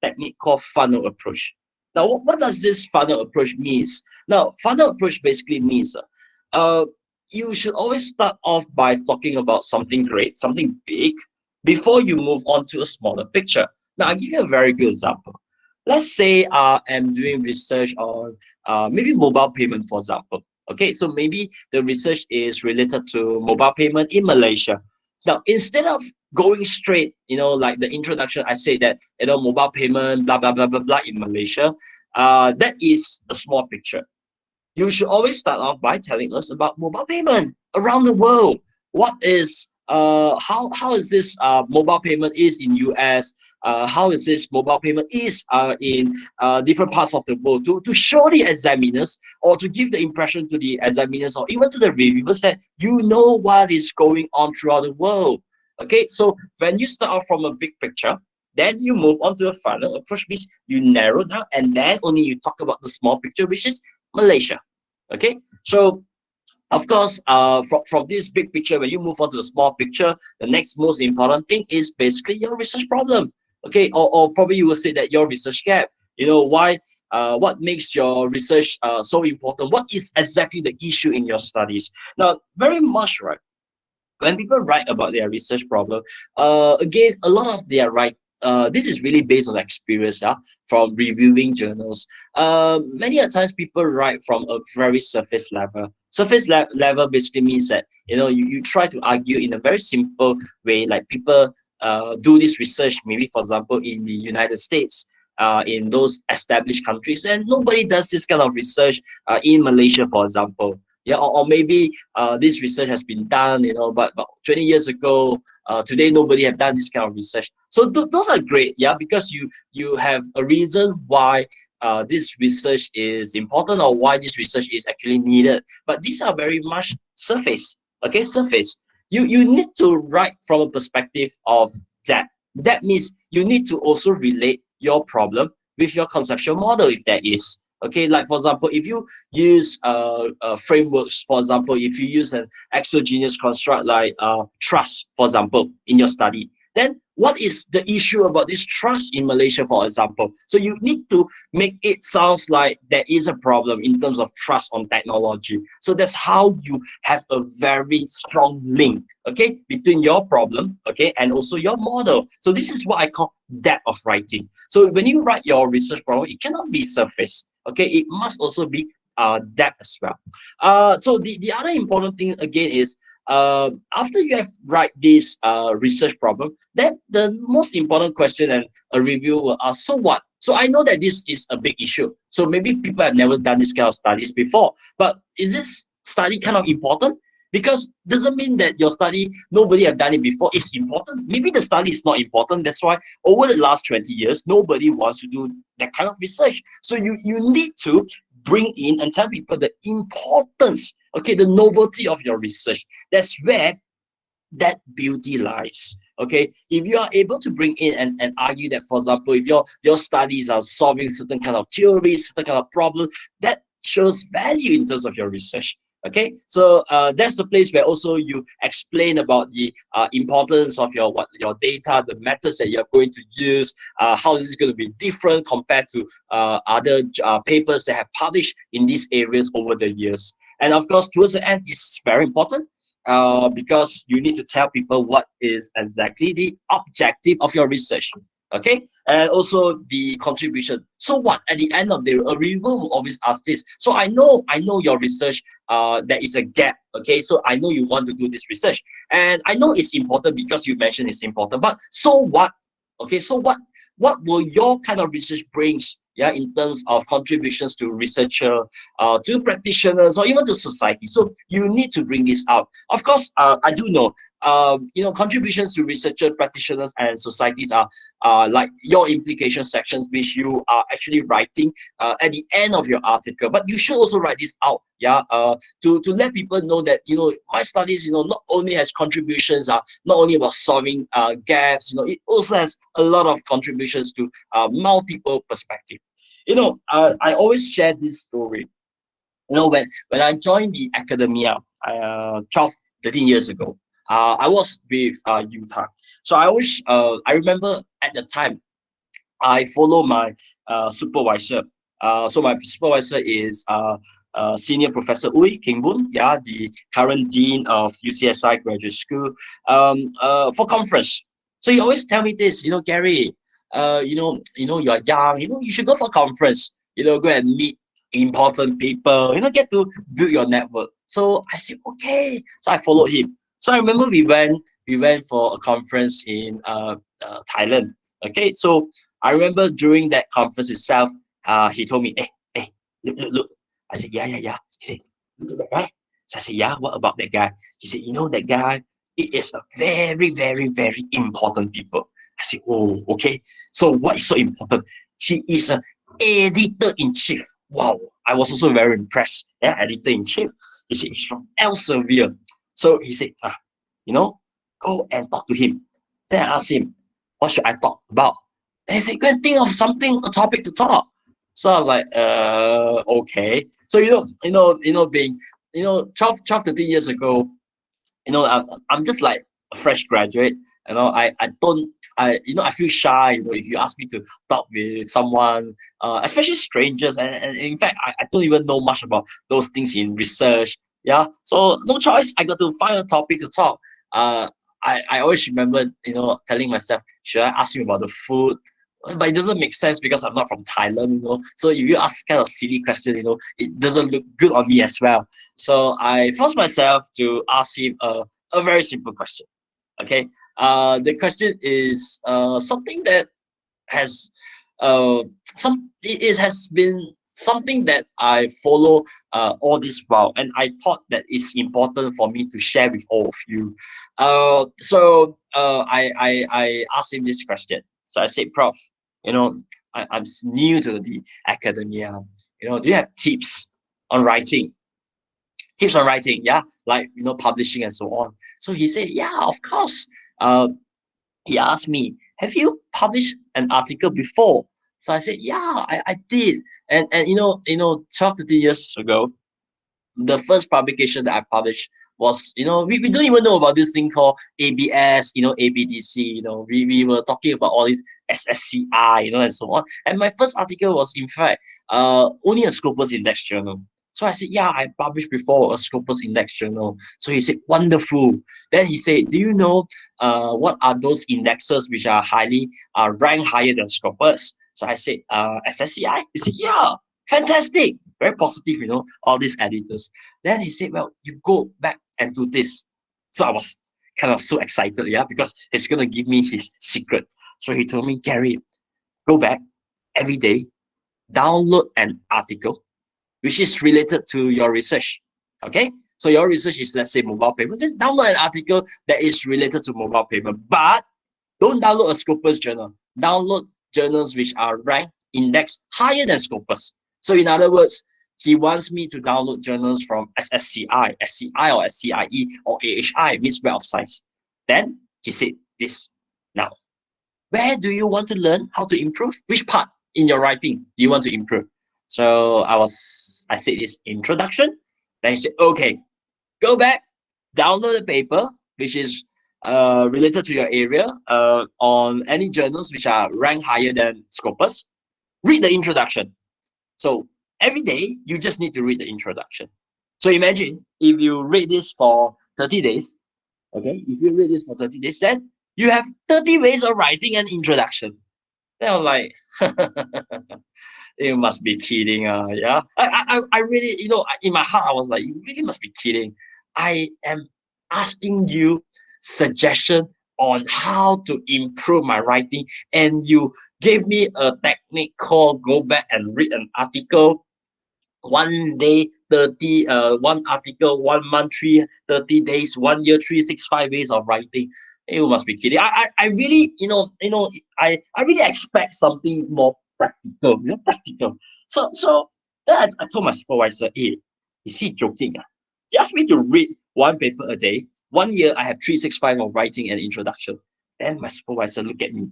technique called funnel approach. Now, what does this funnel approach means? Now, funnel approach basically means you should always start off by talking about something great, something big, before you move on to a smaller picture. Now, I'll give you a very good example. Let's say I'm doing research on maybe mobile payment, for example. Okay, so maybe the research is related to mobile payment in Malaysia. Now, instead of going straight, like the introduction, I say that, mobile payment, blah, blah, blah, blah, blah in Malaysia, that is a small picture. You should always start off by telling us about mobile payment around the world. What is how is this mobile payment is in US? How is this mobile payment is in different parts of the world, to show the examiners, or to give the impression to the examiners, or even to the reviewers, that you know what is going on throughout the world. Okay, so when you start off from a big picture, then you move on to a final approach, which you narrow down, and then only you talk about the small picture, which is Malaysia. Okay, so of course, from this big picture, when you move on to the small picture, the next most important thing is basically your research problem. Okay, or probably you will say that your research gap. Why? What makes your research so important? What is exactly the issue in your studies? Now, very much right. When people write about their research problem, again, a lot of their this is really based on experience, from reviewing journals. Many a times people write from a very surface level. Level basically means that you try to argue in a very simple way, like people do this research, maybe for example in the United States, in those established countries, and nobody does this kind of research in Malaysia, for example. Yeah, or maybe this research has been done, but 20 years ago, today nobody have done this kind of research. So those are great, yeah, because you have a reason why this research is important, or why this research is actually needed. But these are very much surface, okay, surface. You need to write from a perspective of that. That means you need to also relate your problem with your conceptual model, if there is. Okay, like for example, if you use frameworks, for example, if you use an exogenous construct like trust, for example, in your study, then what is the issue about this trust in Malaysia, for example? So you need to make it sounds like there is a problem in terms of trust on technology. So that's how you have a very strong link, okay, between your problem, okay, and also your model. So this is what I call depth of writing. So when you write your research problem, it cannot be surface, okay, it must also be depth as well. So the other important thing again is, after you have write this research problem, then the most important question and a reviewer will ask, so what? So I know that this is a big issue. So maybe people have never done this kind of studies before, but is this study kind of important? Because doesn't mean that your study, nobody have done it before, is important. Maybe the study is not important. That's why over the last 20 years, nobody wants to do that kind of research. So you need to bring in and tell people the importance, okay, the novelty of your research. That's where that beauty lies. Okay, if you are able to bring in and argue that, for example, if your studies are solving certain kind of theories, certain kind of problem, that shows value in terms of your research. Okay, so that's the place where also you explain about the importance of your data, the methods that you're going to use, how this is going to be different compared to other papers that have published in these areas over the years. And of course, towards the end, it's very important because you need to tell people what is exactly the objective of your research. Okay, and also the contribution. So what at the end of the day, a reviewer will always ask this. So I know your research, there is a gap. Okay, so I know you want to do this research, and I know it's important because you mentioned it's important. But so what? Okay, so what will your kind of research brings, yeah, in terms of contributions to researcher, to practitioners, or even to society? So you need to bring this out. Of course, I do know, contributions to researcher, practitioners, and societies are like your implication sections, which you are actually writing at the end of your article. But you should also write this out, yeah, to let people know that my studies, not only has contributions, not only about solving gaps, it also has a lot of contributions to multiple perspectives. I always share this story. When I joined the academia 12, 13 years ago, I was with Utah. So I remember at the time, I follow my supervisor. So my supervisor is Senior Professor Ui King Boon, yeah, the current Dean of UCSI Graduate School, for conference. So he always tell me this, Gary, you are young, you should go for conference, go and meet important people, get to build your network. So I said, okay. So I followed him. So I remember we went for a conference in Thailand. Okay, so I remember during that conference itself, he told me, hey, look. I said, yeah. He said, look at that guy. So I said, yeah, what about that guy? He said, that guy, it is a very, very, very important people. I said, oh, okay. So what is so important? He is an editor-in-chief. Wow, I was also very impressed. Yeah, editor-in-chief. He said, he's from Elsevier. So he said, go and talk to him. Then I asked him, what should I talk about? Then he said, go and think of a topic to talk. So I was like, okay. So being 12, 13 years ago, I'm just like a fresh graduate. I don't I feel shy. If you ask me to talk with someone, especially strangers, and in fact, I don't even know much about those things in research. Yeah, so no choice. I got to find a topic to talk. I always remember, telling myself, should I ask him about the food? But it doesn't make sense because I'm not from Thailand, So if you ask kind of silly question, it doesn't look good on me as well. So I forced myself to ask him a very simple question. Okay. The question is something that has it has been something that I follow all this while, and I thought that it's important for me to share with all of you. I asked him this question. So I said, Prof, I'm new to the academia. Do you have tips on writing? Tips on writing, yeah, like publishing and so on. So he said, yeah, of course. He asked me, have you published an article before? So I said, yeah, I did. And 12 to 13 years ago, the first publication that I published was, we don't even know about this thing called ABS, ABDC, we were talking about all these SSCI, and so on. And my first article was, in fact, only a Scopus Index journal. So I said, yeah, I published before a Scopus Index journal. So he said, wonderful. Then he said, do you know what are those indexes which are highly ranked higher than Scopus? So I said, SSCI. He said, yeah, fantastic. Very positive, all these editors. Then he said, well, you go back and do this. So I was kind of so excited, yeah, because he's going to give me his secret. So he told me, Gary, go back every day, download an article which is related to your research. Okay? So your research is, let's say, mobile payment. Just download an article that is related to mobile payment. But don't download a Scopus journal. Download journals which are ranked, indexed higher than Scopus. So in other words, he wants me to download journals from SSCI, SCI or SCIE or AHI, means Web of Science. Then he said this. Now, where do you want to learn how to improve? Which part in your writing do you want to improve? So I said this introduction. Then he said, okay, go back, download the paper, which is related to your area, on any journals which are ranked higher than Scopus. Read the introduction. So every day, you just need to read the introduction. So imagine if you read this for 30 days, okay? If you read this for 30 days, then you have 30 ways of writing an introduction. Then I was like, you must be kidding. Yeah. I really, in my heart, I was like, you really must be kidding. I am asking you suggestion on how to improve my writing, and you gave me a technique called go back and read an article. One day, 30, one article, 1 month, 30 days, 1 year, 365 days of writing. You must be kidding. I really, I really expect something more practical, practical. So then I told my supervisor, hey, is he joking? He asked me to read one paper a day. 1 year, I have 365 of writing and introduction. Then my supervisor looked at me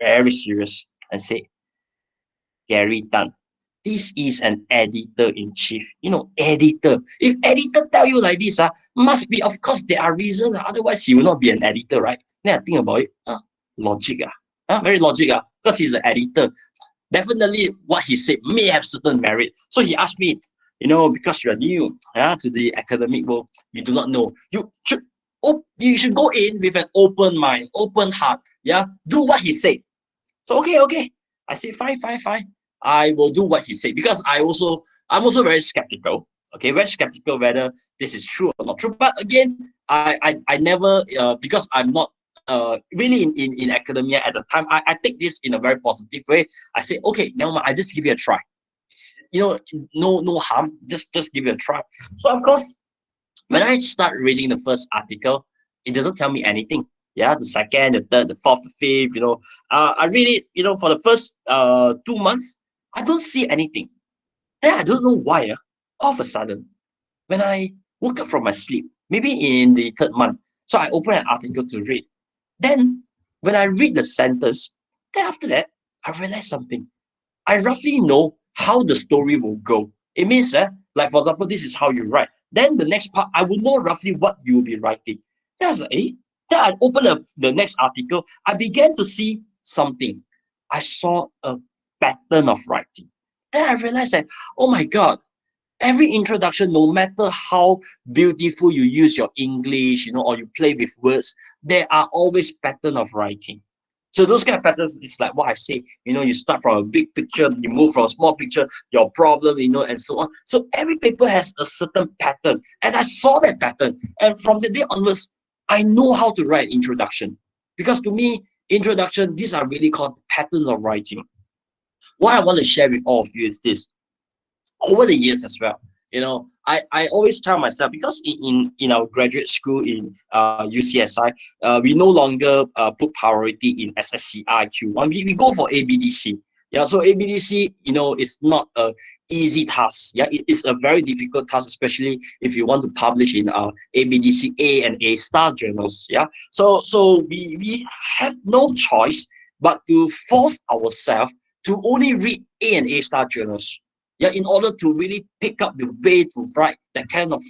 very serious and said, Gary Tan, this is an editor-in-chief. Editor. If editor tell you like this, must be, of course, there are reasons. Otherwise, he will not be an editor, right? Then I think about it. Logic. Very logic. Because he's an editor. Definitely what he said may have certain merit. So he asked me, because you are new to the academic world, you do not know. You should go in with an open mind, open heart. Yeah. Do what he said. So okay. I said, fine. I will do what he said, because I'm also very skeptical. Okay, very skeptical whether this is true or not true. But again, I never because I'm not really in academia at the time. I take this in a very positive way. I say, okay, never mind, I just give it a try. You know, no harm. Just give it a try. So of course, when I start reading the first article, it doesn't tell me anything. Yeah, the second, the third, the fourth, the fifth, I read it, for the first 2 months, I don't see anything. Then I don't know why, all of a sudden, when I woke up from my sleep, maybe in the third month, so I open an article to read. Then when I read the sentence, then after that, I realize something. I roughly know how the story will go. It means, like for example, this is how you write. Then the next part, I will know roughly what you will be writing. Then I was like, eh? Then I opened up the next article. I began to see something. I saw a pattern of writing. Then I realized that, oh my God, every introduction, no matter how beautiful you use your English, or you play with words, there are always pattern of writing. So those kind of patterns is like what I say, you start from a big picture, you move from a small picture, your problem, and so on. So every paper has a certain pattern. And I saw that pattern. And from the day onwards, I know how to write introduction. Because to me, introduction, these are really called patterns of writing. What I want to share with all of you is this. Over the years as well, I always tell myself, because in our graduate school in UCSI, we no longer put priority in SSCI Q1. We go for ABDC. Yeah, so ABDC, is not a easy task. Yeah, it is a very difficult task, especially if you want to publish in ABDC A and A star journals. Yeah, so we have no choice but to force ourselves to only read A and A star journals. Yeah, in order to really pick up the way to write that kind of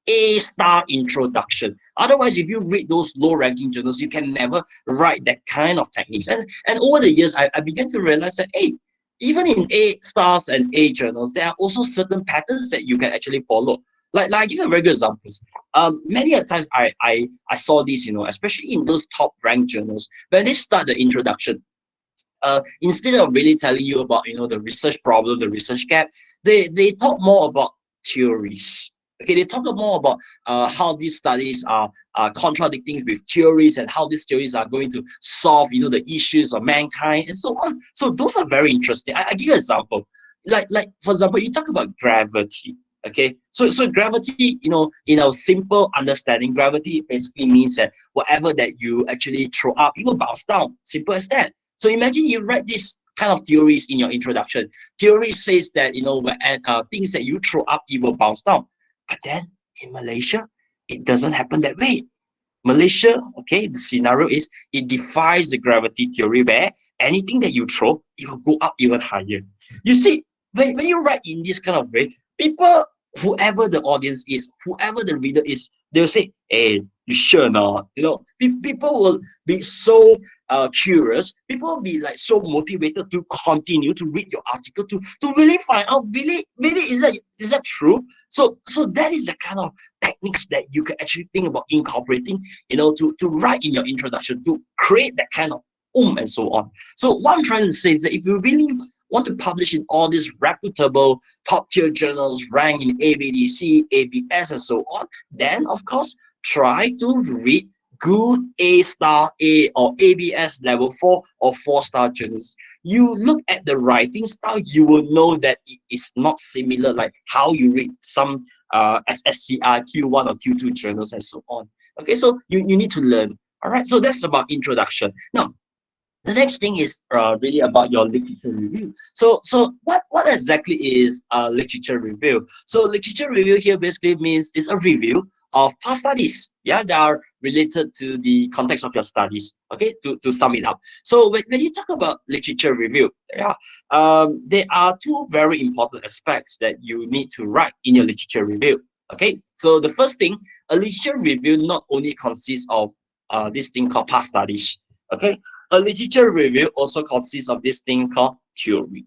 A-star introduction. Otherwise, if you read those low-ranking journals, you can never write that kind of techniques. And over the years, I began to realize that, hey, even in A-stars and A journals, there are also certain patterns that you can actually follow. Like I give you a very good examples. Many a times I saw these, especially in those top ranked journals, when they start the introduction, instead of really telling you about the research problem, the research gap, they talk more about theories. Okay, they talk more about how these studies are contradicting with theories, and how these theories are going to solve the issues of mankind and so on. So those are very interesting. I give you an example. Like for example, you talk about gravity. Okay, so gravity, in our simple understanding, gravity basically means that whatever that you actually throw up, it will bounce down. Simple as that. So imagine you write this kind of theories in your introduction. Theory says that, things that you throw up, it will bounce down. But then in Malaysia, it doesn't happen that way. Malaysia, okay, the scenario is it defies the gravity theory, where anything that you throw, it will go up even higher. You see, when you write in this kind of way, people, whoever the audience is, whoever the reader is, they'll say, hey, you sure not? People will be so curious. People will be like so motivated to continue to read your article, to really find out, really is that true? So that is the kind of techniques that you can actually think about incorporating, to write in your introduction, to create that kind of and so on. So what I'm trying to say is that if you really want to publish in all these reputable top tier journals ranked in ABDC, ABS, and so on, then of course try to read good A-star, A or ABS level 4 or 4-star journals. You look at the writing style, you will know that it is not similar like how you read some SSCI Q1 or Q2 journals and so on. Okay, so you need to learn. All right, so that's about introduction. Now, the next thing is really about your literature review. So what exactly is literature review? So literature review here basically means it's a review of past studies, yeah, that are related to the context of your studies. Okay, to sum it up. So when you talk about literature review, yeah, there are two very important aspects that you need to write in your literature review. Okay, so the first thing, a literature review not only consists of this thing called past studies. Okay, a literature review also consists of this thing called theory.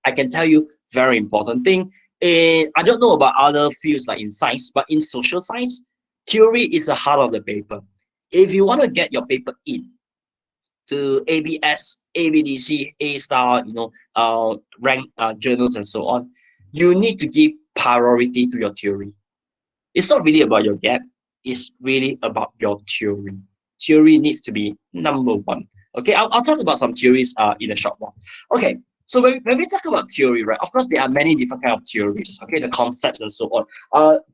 I can tell you very important thing. I don't know about other fields like in science, but in social science, theory is the heart of the paper. If you want to get your paper in to ABS, ABDC, A star, rank journals and so on, you need to give priority to your theory. It's not really about your gap. It's really about your theory. Theory needs to be number one. Okay, I'll talk about some theories in a short while. Okay, so when we talk about theory, right, of course, there are many different kind of theories, okay, the concepts and so on.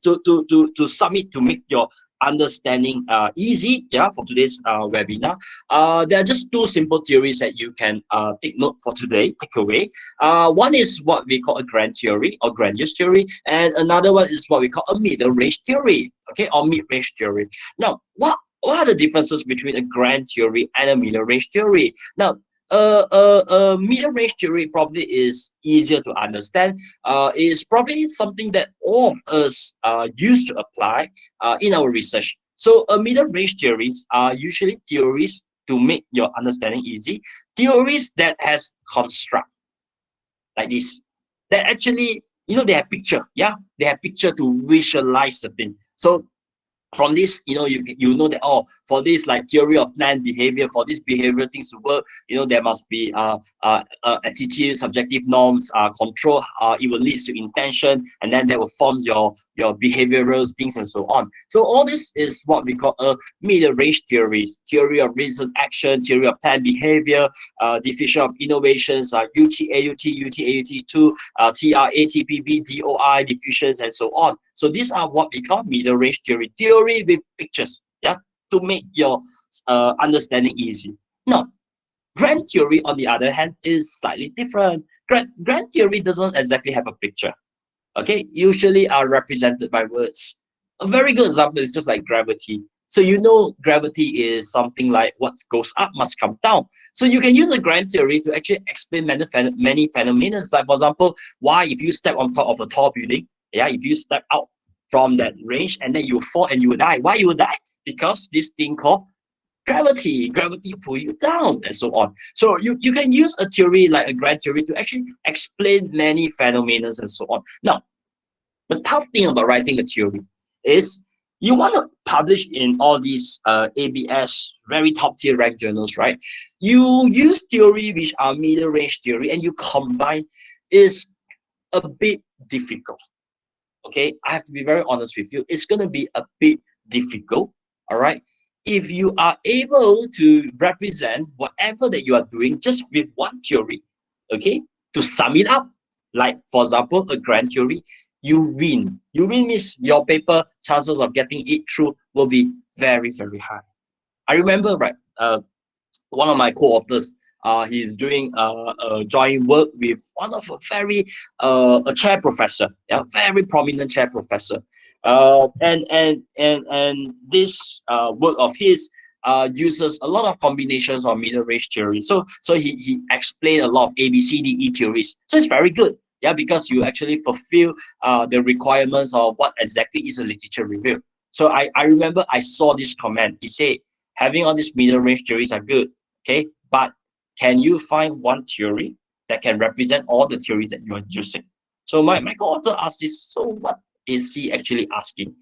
To submit, to make your understanding easy, yeah, for today's webinar, there are just two simple theories that you can take note for today, take away. One is what we call a grand theory or grandiose theory, and another one is what we call a middle range theory, okay, or mid-range theory. Now, what are the differences between a grand theory and a middle range theory? Now, middle range theory probably is easier to understand. It's probably something that all of us used to apply in our research. So, middle range theories are usually theories to make your understanding easy. Theories that has construct like this, that actually, they have picture. Yeah, they have picture to visualize the thing. So from this, you know that, oh, for this like theory of planned behavior, for this behavioral things to work, there must be attitude, subjective norms, control. It will lead to intention, and then that will form your behavioral things and so on. So all this is what we call a middle range theories: theory of reason action, theory of planned behavior, diffusion of innovations, UTAUT2, TRATPB, DOI, diffusions, and so on. So these are what we call middle range theory. Theory with pictures, yeah, to make your understanding easy. Now, grand theory, on the other hand, is slightly different. Grand theory doesn't exactly have a picture. Okay, usually are represented by words. A very good example is just like gravity. So gravity is something like what goes up must come down. So you can use a grand theory to actually explain many phenomena. Like, for example, why if you step on top of a tall building, yeah, if you step out from that range and then you fall and you will die. Why you will die? Because this thing called gravity pull you down and so on. So you can use a theory like a grand theory to actually explain many phenomena and so on. Now, the tough thing about writing a theory is you want to publish in all these ABS, very top tier ranked journals, right? You use theory which are middle range theory and you combine, is a bit difficult. Okay, I have to be very honest with you. It's going to be a bit difficult. All right. If you are able to represent whatever that you are doing just with one theory, okay, to sum it up, like for example, a grand theory, you win. You win means your paper chances of getting it through will be very, very high. I remember, right, one of my co-authors, he's doing joint work with one of a chair professor, yeah, very prominent chair professor, and this work of his uses a lot of combinations of middle range theory. So he explained a lot of ABCDE theories. So it's very good, yeah, because you actually fulfill the requirements of what exactly is a literature review. So I remember I saw this comment. He said, having all these middle range theories are good, okay, but can you find one theory that can represent all the theories that you are using? So my co-author asked this, so what is he actually asking?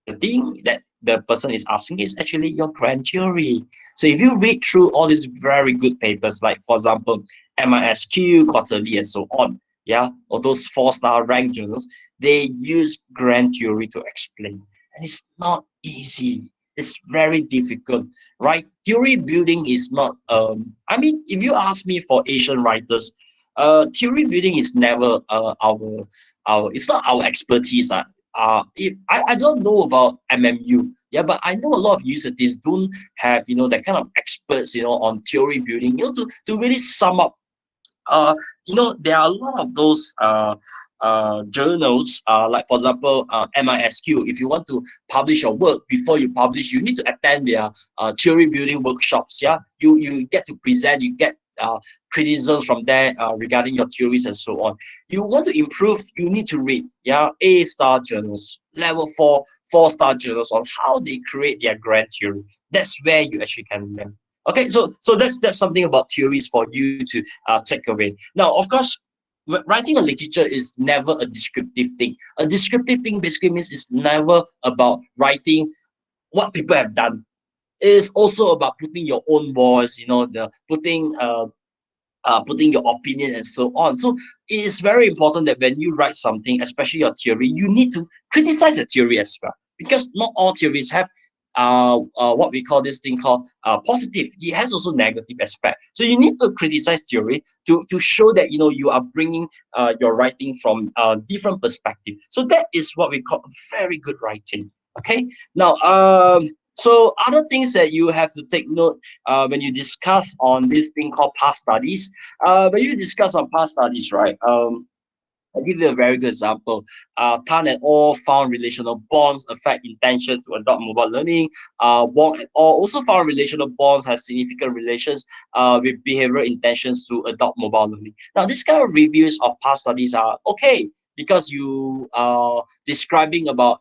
The thing that the person is asking is actually your grand theory. So if you read through all these very good papers, like for example, MISQ, Quarterly, and so on, yeah, or those 4-star ranked journals, they use grand theory to explain. And it's not easy. It's very difficult, right? Theory building is not, I mean, if you ask me for Asian writers, theory building is never it's not our expertise. I don't know about MMU, yeah, but I know a lot of universities don't have, that kind of experts, on theory building, to really sum up. There are a lot of those journals, like for example, MISQ. If you want to publish your work, before you publish, you need to attend their theory building workshops. Yeah, you get to present, you get criticisms from there regarding your theories and so on. You want to improve, you need to read, yeah, A-star journals, level 4-star journals on how they create their grand theory. That's where you actually can learn. Okay, so that's something about theories for you to take away. Now, of course, writing a literature is never a descriptive thing. A descriptive thing basically means it's never about writing what people have done. It's also about putting your own voice, the putting putting your opinion and so on. So it is very important that when you write something, especially your theory, you need to criticize the theory as well, because not all theories have what we call this thing called positive. It has also negative aspect. So you need to criticize theory to show that you are bringing your writing from different perspective. So that is what we call very good writing. Okay. Now, so other things that you have to take note when you discuss on this thing called past studies. When you discuss on past studies, right? I'll give you a very good example. Tan et al. Found relational bonds affect intention to adopt mobile learning. Wong et al. Also found relational bonds have significant relations with behavioral intentions to adopt mobile learning. Now, this kind of reviews of past studies are okay because you are describing about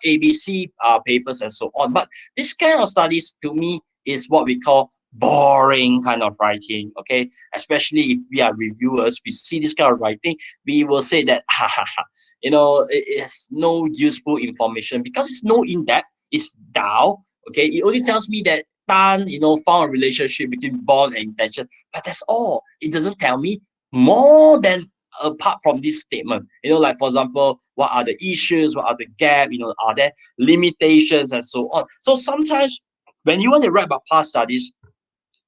ABC papers and so on. But this kind of studies, to me, is what we call boring kind of writing. Okay, especially if we are reviewers, we see this kind of writing, we will say that ha ha ha, it has no useful information because it's no in depth, it's dull. Okay, it only tells me that Tan found a relationship between bond and intention, but that's all. It doesn't tell me more than apart from this statement. Like for example, what are the issues, what are the gap, are there limitations and so on. So sometimes when you want to write about past studies,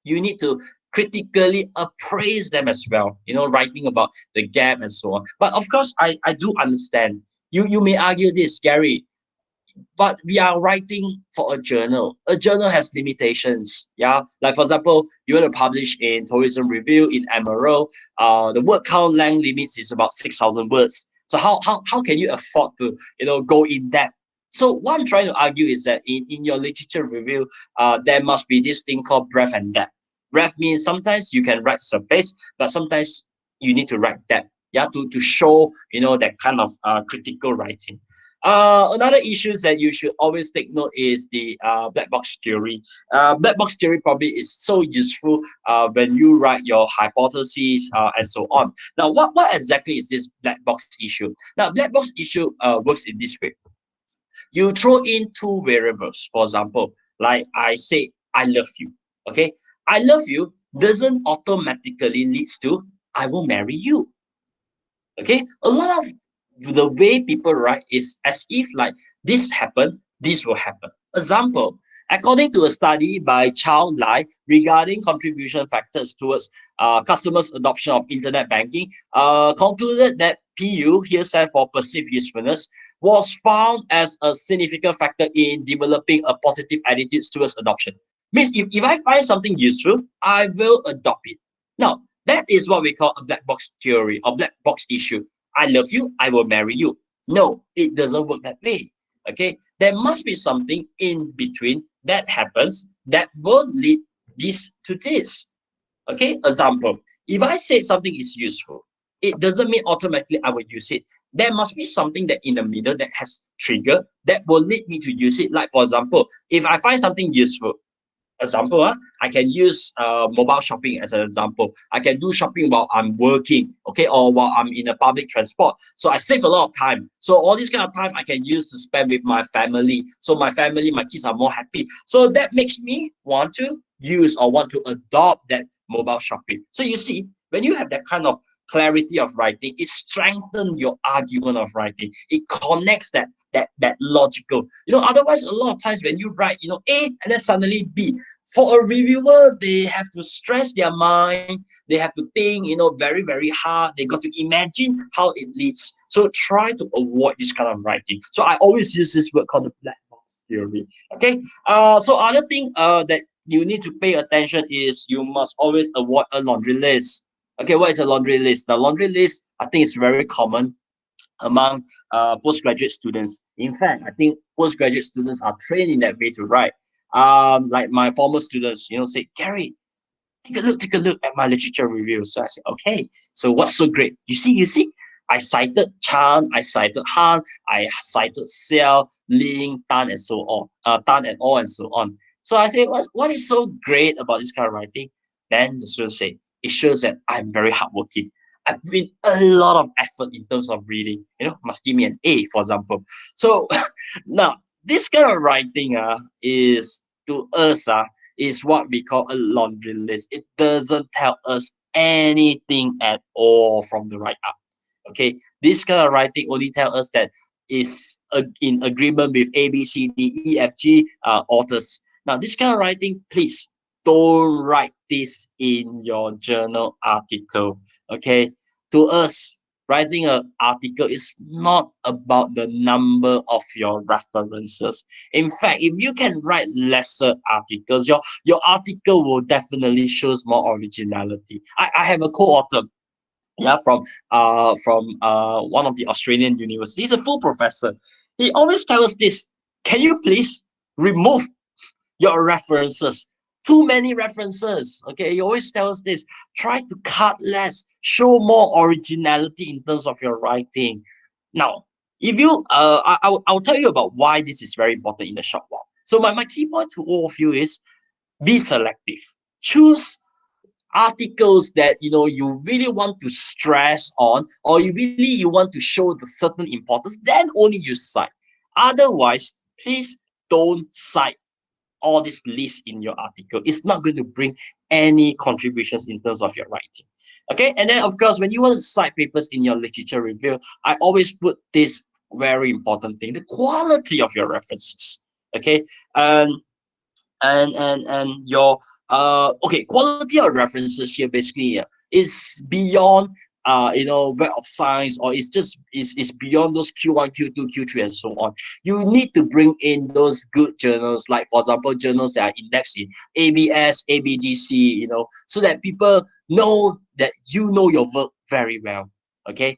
you need to critically appraise them as well, writing about the gap and so on. But of course, I do understand. You may argue this, Gary, but we are writing for a journal. A journal has limitations. Yeah. Like for example, you want to publish in Tourism Review, in Emerald, the word count length limits is about 6,000 words. So how can you afford to, go in depth? So what I'm trying to argue is that in your literature review, there must be this thing called breadth and depth. Breadth means sometimes you can write surface, but sometimes you need to write depth. Yeah, to show that kind of critical writing. Another issue that you should always take note is the black box theory. Black box theory probably is so useful when you write your hypotheses and so on. Now, what exactly is this black box issue? Now, black box issue works in this way. You throw in two variables. For example, like I say, I love you. Okay, I love you doesn't automatically leads to I will marry you. Okay, a lot of the way people write is as if like this happened, this will happen. Example, according to a study by Chow Lai regarding contribution factors towards customers' adoption of internet banking, concluded that PU, here stand for perceived usefulness, was found as a significant factor in developing a positive attitude towards adoption. Means if I find something useful, I will adopt it. Now, that is what we call a black box theory or black box issue. I love you, I will marry you. No, it doesn't work that way. Okay, there must be something in between that happens that will lead this to this. Okay, example, if I say something is useful, it doesn't mean automatically I will use it. There must be something that in the middle that has trigger that will lead me to use it. Like for example, if I find something useful, example, I can use mobile shopping as an example. I can do shopping while I'm working, okay, or while I'm in a public transport. So I save a lot of time. So all this kind of time I can use to spend with my family. So my family, my kids are more happy. So that makes me want to use or want to adopt that mobile shopping. So you see, when you have that kind of clarity of writing, it strengthens your argument of writing. It connects that logical. Otherwise a lot of times when you write, A and then suddenly B, for a reviewer, they have to stress their mind, they have to think, very, very hard. They got to imagine how it leads. So try to avoid this kind of writing. So I always use this word called the black box theory. Okay. So other thing that you need to pay attention is you must always avoid a laundry list. Okay, what is a laundry list? The laundry list, I think, is very common among postgraduate students. In fact, I think postgraduate students are trained in that way to write. Like my former students, say, Gary, take a look at my literature review. So I said, okay, so what's so great? You see, I cited Chan, I cited Han, I cited Xiao, Ling, Tan, and so on, Tan and all and so on. So I say, what is so great about this kind of writing? Then the students say, it shows that I'm very hardworking. I put in a lot of effort in terms of reading. Must give me an A, for example. So now this kind of writing is to us is what we call a laundry list. It doesn't tell us anything at all from the write up. Okay, this kind of writing only tell us that is in agreement with A, B, C, D, E, F, G authors. Now, this kind of writing, please don't write this in your journal article. Okay, to us, writing an article is not about the number of your references. In fact, if you can write lesser articles, your article will definitely shows more originality. I have a co-author, yeah, from one of the Australian universities. He's a full professor. He always tells us this: can you please remove your references? Too many references. Okay, he always tells us this: try to cut less, show more originality in terms of your writing. Now, if you I'll tell you about why this is very important in a short while. So my key point to all of you is be selective. Choose articles that you really want to stress on, or you want to show the certain importance, then only you cite. Otherwise, please don't cite all this list in your article. It's not going to bring any contributions in terms of your writing. Okay, and then of course, when you want to cite papers in your literature review, I always put this very important thing: the quality of your references. Okay, and your okay, quality of references here basically is beyond Web of Science, or it's just is beyond those Q1, Q2, Q3 and so on. You need to bring in those good journals, like for example journals that are indexed in ABS, ABDC, so that people know that you know your work very well. Okay,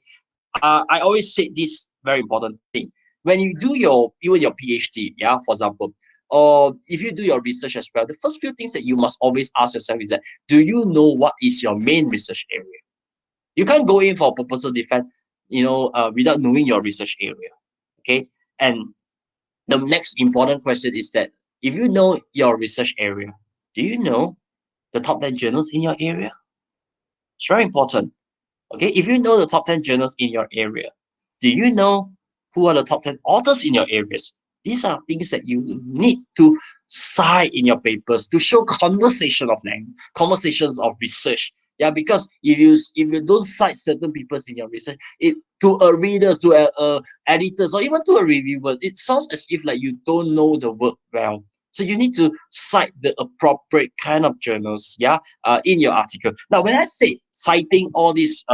I always say this very important thing: when you do even your PhD, yeah, for example, or if you do your research as well, the first few things that you must always ask yourself is that, do you know what is your main research area? You can't go in for proposal defense, without knowing your research area. Okay, and the next important question is that, if you know your research area, do you know the top 10 journals in your area? It's very important. Okay, if you know the top 10 journals in your area, do you know who are the top 10 authors in your areas? These are things that you need to cite in your papers to show conversations of research. Yeah, because if you don't cite certain papers in your research, it to a readers, to editors, or even to a reviewer, it sounds as if like you don't know the work well. So you need to cite the appropriate kind of journals, yeah, in your article. Now, when I say citing all these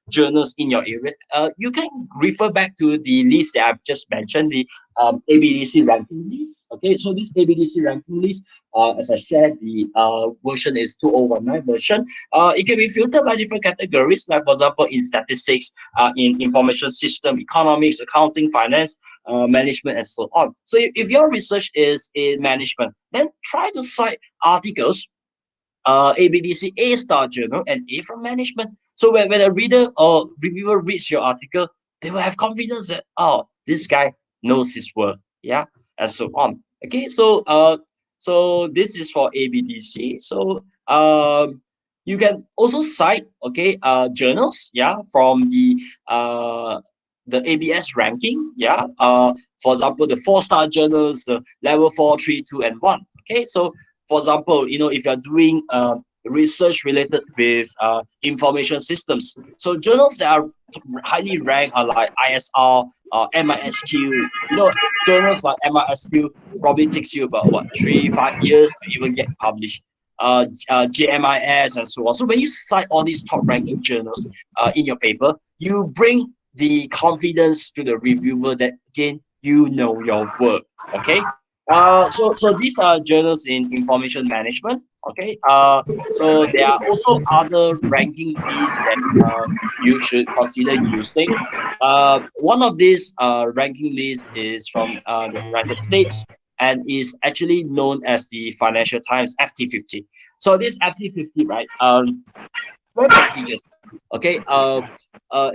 journals in your area, you can refer back to the list that I've just mentioned, the ABDC ranking list. Okay, so this ABDC ranking list, as I shared, the version is 2019 version. It can be filtered by different categories, like for example, in statistics, in information system, economics, accounting, finance, management, and so on. So if your research is in management, then try to cite articles, ABDC A star journal and A from management. So when a reader or reviewer reads your article, they will have confidence that, oh, this guy knows his work, yeah, and so on. Okay, so this is for ABDC. So you can also cite, okay, journals, yeah, from the ABS ranking, yeah. For example, the 4-star journals, the level 4, 3, 2, and 1. Okay, so for example, if you're doing research related with information systems, so journals that are highly ranked are like ISR, MISQ. Journals like MISQ probably takes you about 3-5 years to even get published. JMIS and so on. So when you cite all these top ranking journals in your paper, you bring the confidence to the reviewer that, again, you know your work. Okay. So these are journals in information management. Okay. So there are also other ranking lists that you should consider using. One of these ranking lists is from the United States, and is actually known as the Financial Times FT50. So this FT50, right? Very prestigious. Okay,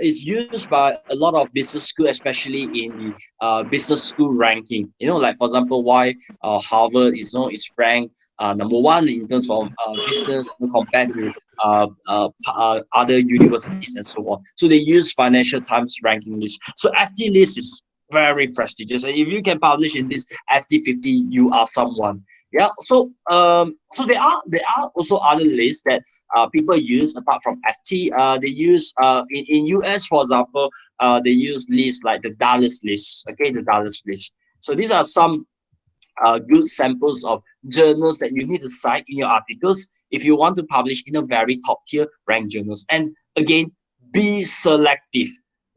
it's used by a lot of business school, especially in the business school ranking. Like for example, why Harvard is ranked number 1 in terms of business compared to other universities and so on. So they use Financial Times ranking list. So FT list is very prestigious, and if you can publish in this FT50, you are someone. Yeah, so there are also other lists that people use apart from FT. They use in US, for example, they use lists like the Dallas list. Okay, the Dallas list. So these are some good samples of journals that you need to cite in your articles if you want to publish in a very top tier ranked journals. And again, be selective.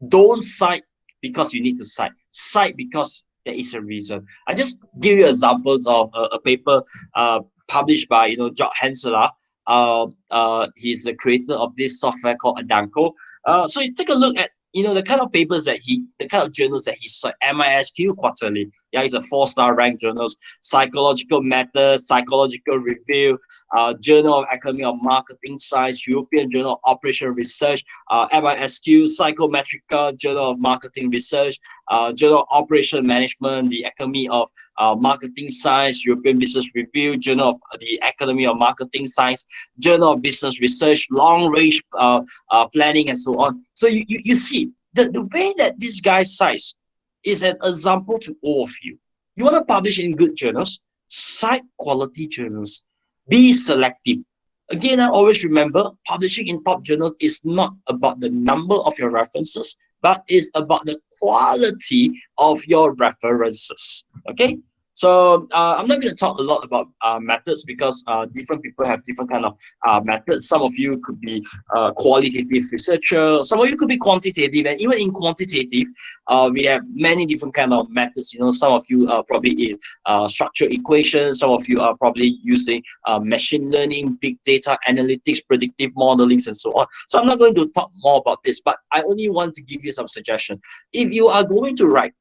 Don't cite because you need to cite. Cite because there is a reason. I just give you examples of a paper published by George Hensela. He's the creator of this software called Adanko. So you take a look at the kind of papers the kind of journals that he cite. MISQ Quarterly. Yeah, it's a 4-star ranked journals. Psychological Matters, Psychological Review, Journal of Academy of Marketing Science, European Journal of Operation Research, MISQ, Psychometrica, Journal of Marketing Research, Journal of Operation Management, the Academy of Marketing Science, European Business Review, Journal of the Academy of Marketing Science, Journal of Business Research, Long Range Planning, and so on. So you see, the way that this guy cites is an example to all of you. You want to publish in good journals, cite quality journals, be selective. Again, I always remember publishing in top journals is not about the number of your references, but it's about the quality of your references. Okay, so I'm not going to talk a lot about methods because different people have different kind of methods. Some of you could be qualitative researcher, some of you could be quantitative, and even in quantitative, we have many different kind of methods. Some of you are probably in structured equations, some of you are probably using machine learning, big data analytics, predictive modelings, and so on. So I'm not going to talk more about this, but I only want to give you some suggestion. If you are going to write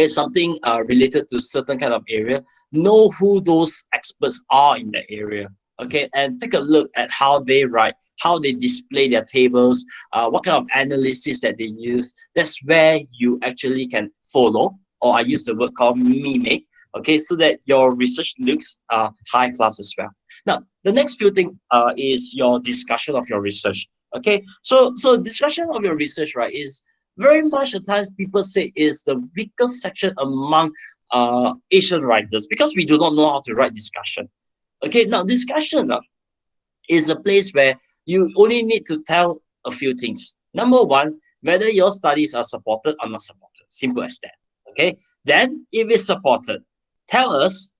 something related to certain kind of area, know who those experts are in the area. Okay, and take a look at how they write, how they display their tables, what kind of analysis that they use. That's where you actually can follow, or I use the word called mimic, okay, so that your research looks high class as well. Now, the next few things is your discussion of your research. Okay, so discussion of your research, right, is very much at times people say is the weakest section among Asian writers because we do not know how to write discussion. Okay, now discussion is a place where you only need to tell a few things. Number one, whether your studies are supported or not supported. Simple as that. Okay, then if it's supported, tell us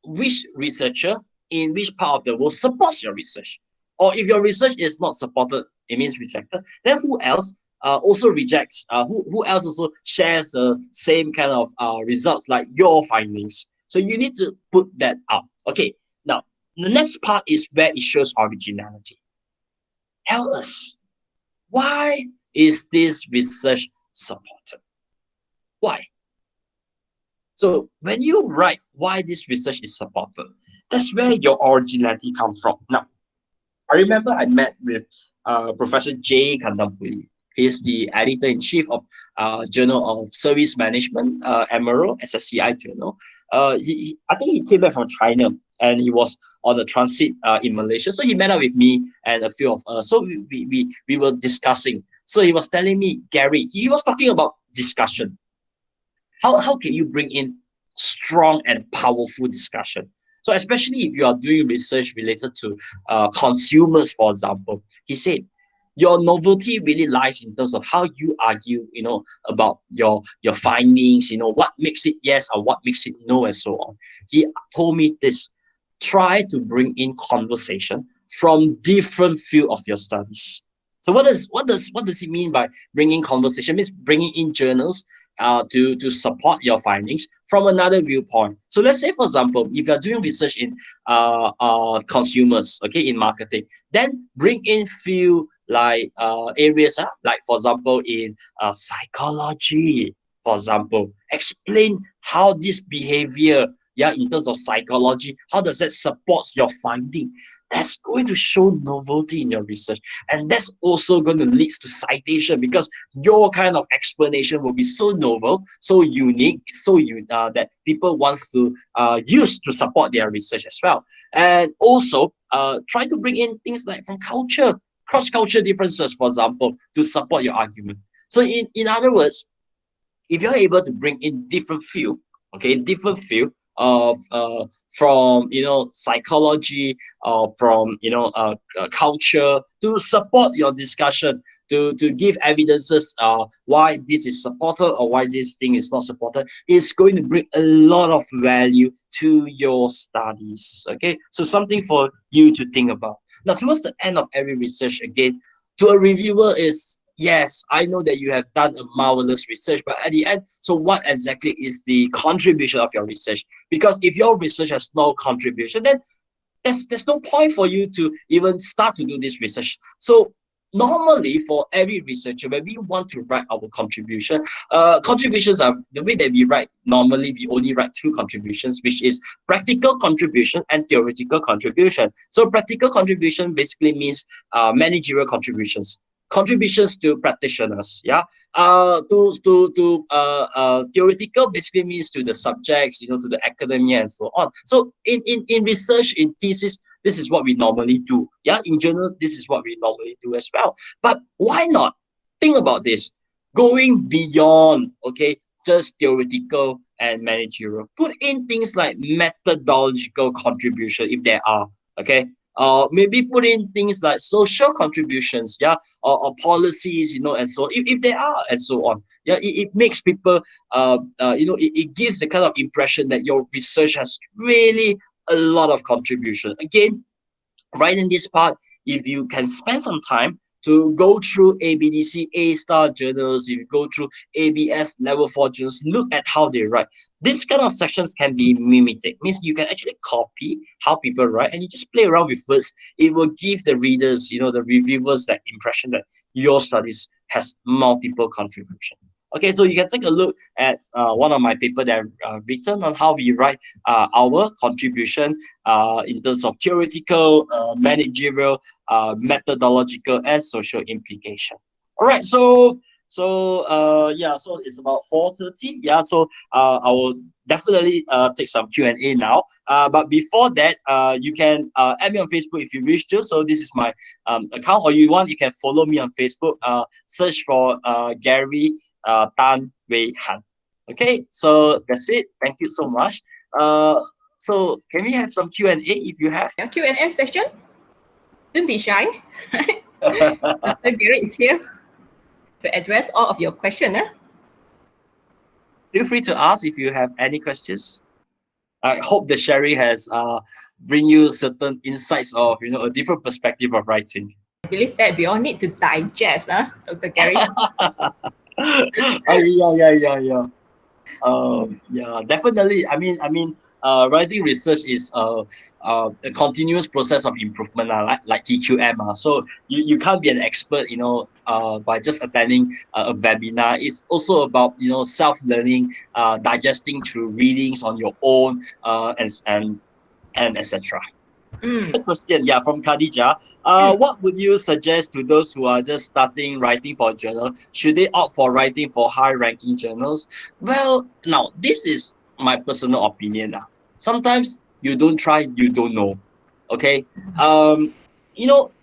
which researcher in which part of the world supports your research. Or if your research is not supported, it means rejected, then who else also rejects, who else also shares the same kind of results like your findings. So you need to put that up. Okay, now the next part is where it shows originality. Tell us, why is this research supported? Why? So when you write why this research is supported, that's where your originality comes from. Now, I remember I met with Professor J. Kandampuli. He is the editor-in-chief of Journal of Service Management, Emerald, SSCI journal. I think he came back from China and he was on a transit in Malaysia. So he met up with me and a few of us. So we were discussing. So he was telling me, Gary, he was talking about discussion. How can you bring in strong and powerful discussion? So especially if you are doing research related to consumers, for example, he said, your novelty really lies in terms of how you argue, about your findings, what makes it yes or what makes it no, and so on. He told me this: try to bring in conversation from different field of your studies. So what does it mean by bringing conversation? It means bringing in journals to support your findings from another viewpoint. So let's say, for example, if you're doing research in consumers, okay, in marketing, then bring in few like areas, like for example in psychology, for example, explain how this behavior, in terms of psychology, how does that support your finding. That's going to show novelty in your research, and that's also going to lead to citation because your kind of explanation will be so novel, so unique, that people wants to use to support their research as well. And also try to bring in things like from culture, cross-culture differences, for example, to support your argument. So in other words, if you're able to bring in different field of from psychology or from culture to support your discussion, to give evidences why this is supported or why this thing is not supported, is going to bring a lot of value to your studies. Okay, so something for you to think about. Now, towards the end of every research, again, to a reviewer is, yes, I know that you have done a marvelous research, but at the end, so what exactly is the contribution of your research? Because if your research has no contribution, then there's no point for you to even start to do this research. So normally for every researcher, when we want to write our contribution, contributions are the way that we write. Normally we only write two contributions, which is practical contribution and theoretical contribution. So practical contribution basically means managerial contributions, contributions to practitioners. Yeah. Theoretical basically means to the subjects, to the academia and so on. So in research, in thesis, this is what we normally do. Yeah, in journal, this is what we normally do as well. But why not think about this? Going beyond, okay, just theoretical and managerial. Put in things like methodological contribution if there are, okay? Maybe put in things like social contributions, yeah, or policies, and so on, if there are, and so on. Yeah, it makes people, it gives the kind of impression that your research has really a lot of contribution. Again, right in this part, if you can spend some time to go through ABDC A-star journals, if you go through ABS level 4 journals, look at how they write. This kind of sections can be mimetic, means you can actually copy how people write and you just play around with words. It will give the readers, the reviewers, that impression that your studies has multiple contributions. Okay, so you can take a look at one of my paper that I've written on how we write our contribution in terms of theoretical, managerial, methodological, and social implication. All right, yeah, so it's about 4:30. Yeah, so I will definitely take some Q&A now. But before that, you can add me on Facebook if you wish to. So this is my account, or you can follow me on Facebook. Search for Gary Tan Wei Han. Okay, so that's it. Thank you so much. So can we have some Q&A if you have? Q&A session. Don't be shy. Dr. Gary is here to address all of your questions. Feel free to ask if you have any questions. I hope the sharing has bring you certain insights of a different perspective of writing. I believe that we all need to digest, Dr. Gary. Yeah, definitely. Writing research is a continuous process of improvement, like TQM. So you can't be an expert, by just attending a webinar. It's also about self-learning, digesting through readings on your own, and etc. Question, yeah, from Khadija. What would you suggest to those who are just starting writing for a journal? Should they opt for writing for high-ranking journals? Well, now this is my personal opinion. Sometimes you don't try, you don't know. Okay.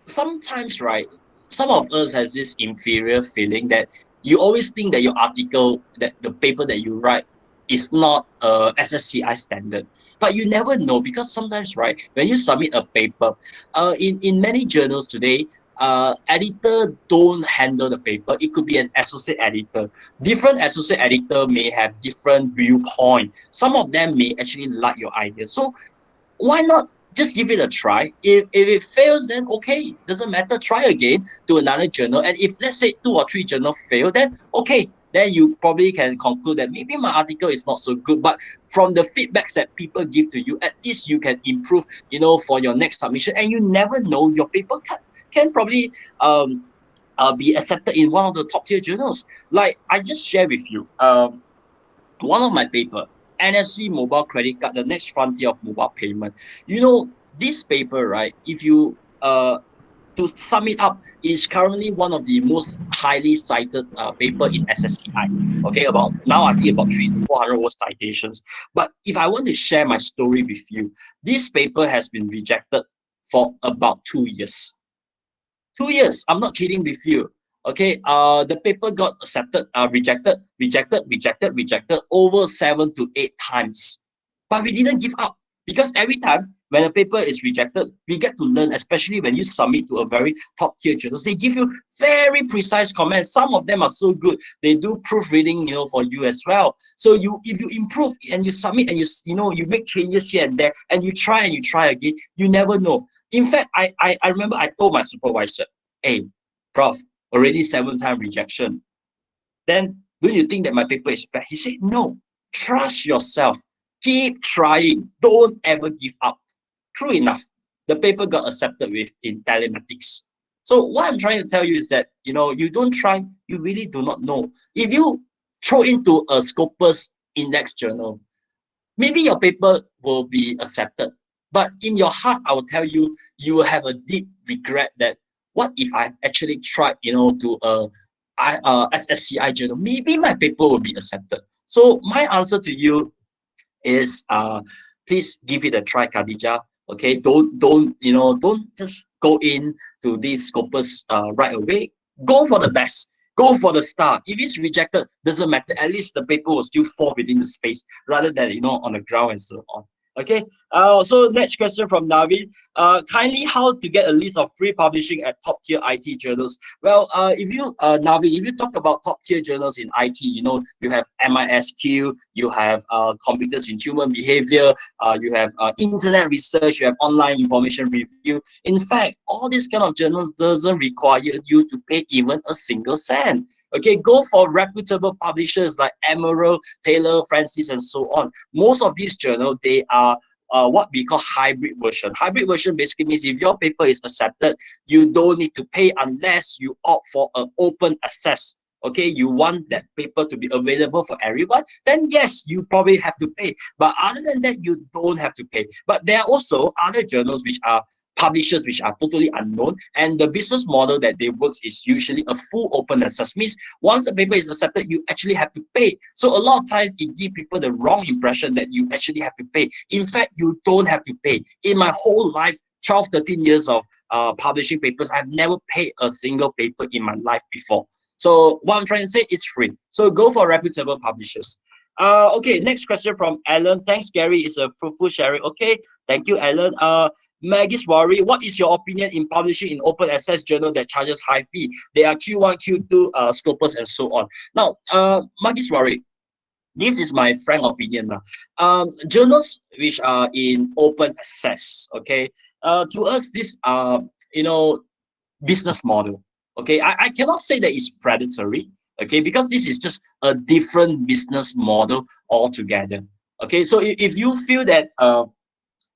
Sometimes, right, some of us has this inferior feeling that you always think that your article, that the paper that you write, is not SSCI standard. But you never know, because sometimes, right, when you submit a paper, in many journals today, editor don't handle the paper. It could be an associate editor. Different associate editor may have different viewpoint. Some of them may actually like your idea. So why not just give it a try? If it fails, then okay, doesn't matter. Try again to another journal. And if let's say 2 or 3 journals fail, then okay, then you probably can conclude that maybe my article is not so good. But from the feedbacks that people give to you, at least you can improve, for your next submission. And you never know, your paper can probably be accepted in one of the top tier journals. Like I just share with you, one of my paper, NFC mobile credit card, the next frontier of mobile payment. This paper, right? If you to sum it up, is currently one of the most highly cited paper in SSCI. Okay, I think about 300 to 400 word citations. But if I want to share my story with you, this paper has been rejected for about 2 years. 2 years. I'm not kidding with you. Okay, the paper got accepted, rejected over 7 to 8 times. But we didn't give up, because every time when a paper is rejected, we get to learn, especially when you submit to a very top tier journals. They give you very precise comments. Some of them are so good. They do proofreading, for you as well. So if you improve and you submit and you make changes here and there, and you try again, you never know. In fact, I remember I told my supervisor, hey, prof, already 7-time rejection. Then don't you think that my paper is bad? He said, no, trust yourself. Keep trying. Don't ever give up. True enough, the paper got accepted in telematics. So what I'm trying to tell you is that, you don't try, you really do not know. If you throw into a Scopus index journal, maybe your paper will be accepted. But in your heart, I will tell you, you will have a deep regret that what if I actually tried, to SSCI journal, maybe my paper will be accepted. So my answer to you is please give it a try, Khadija. Okay, don't just go in to this Scopus right away. Go for the best. Go for the star. If it's rejected, doesn't matter. At least the paper will still fall within the space rather than on the ground and so on. Okay. So next question from Navi. Kindly, how to get a list of free publishing at top tier IT journals? Well, if you Navi, if you talk about top tier journals in IT, you have MISQ, you have computers in human behavior, you have internet research, you have online information review. In fact, all these kind of journals doesn't require you to pay even a single cent. Okay, go for reputable publishers like Emerald, Taylor, Francis, and so on. Most of these journals, they are what we call hybrid version. Hybrid version basically means if your paper is accepted, you don't need to pay unless you opt for an open access. Okay, you want that paper to be available for everyone, then yes, you probably have to pay. But other than that, you don't have to pay. But there are also other journals which are publishers which are totally unknown, and the business model that they work is usually a full open access. Means once the paper is accepted, you actually have to pay. So a lot of times it gives people the wrong impression that you actually have to pay. In fact, you don't have to pay. In my whole life, 12-13 years of publishing papers, I've never paid a single paper in my life before. So what I'm trying to say is free. So go for reputable publishers. Okay, next question from Alan. Thanks, Gary. It's a fruitful sharing. Okay, thank you, Alan. Maggie's worry. What is your opinion in publishing in open access journal that charges high fee? They are Q1, Q2, Scopus, and so on. Now, Maggie's worry. This is my frank opinion now. Journals which are in open access, okay, to us, this business model. Okay, I cannot say that it's predatory, okay, because this is just a different business model altogether. Okay, so if you feel that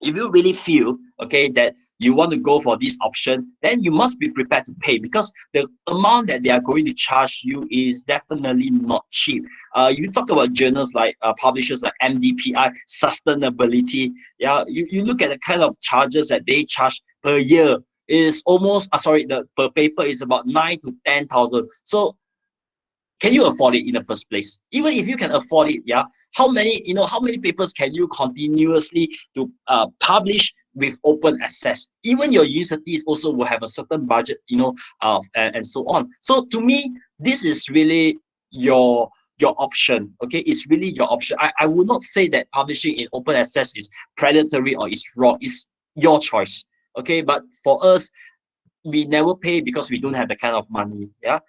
if you really feel okay that you want to go for this option, then you must be prepared to pay, because the amount that they are going to charge you is definitely not cheap. You talk about journals like publishers like MDPI, sustainability. Yeah, you look at the kind of charges that they charge per year is almost the per paper is about 9 to 10,000. So can you afford it in the first place? Even if you can afford it, yeah, how many papers can you continuously to publish with open access? Even your universities also will have a certain budget, and so on. So to me, this is really your option. Okay, it's really your option. I would not say that publishing in open access is predatory or is wrong. It's your choice. Okay, but for us, we never pay because we don't have the kind of money. Yeah.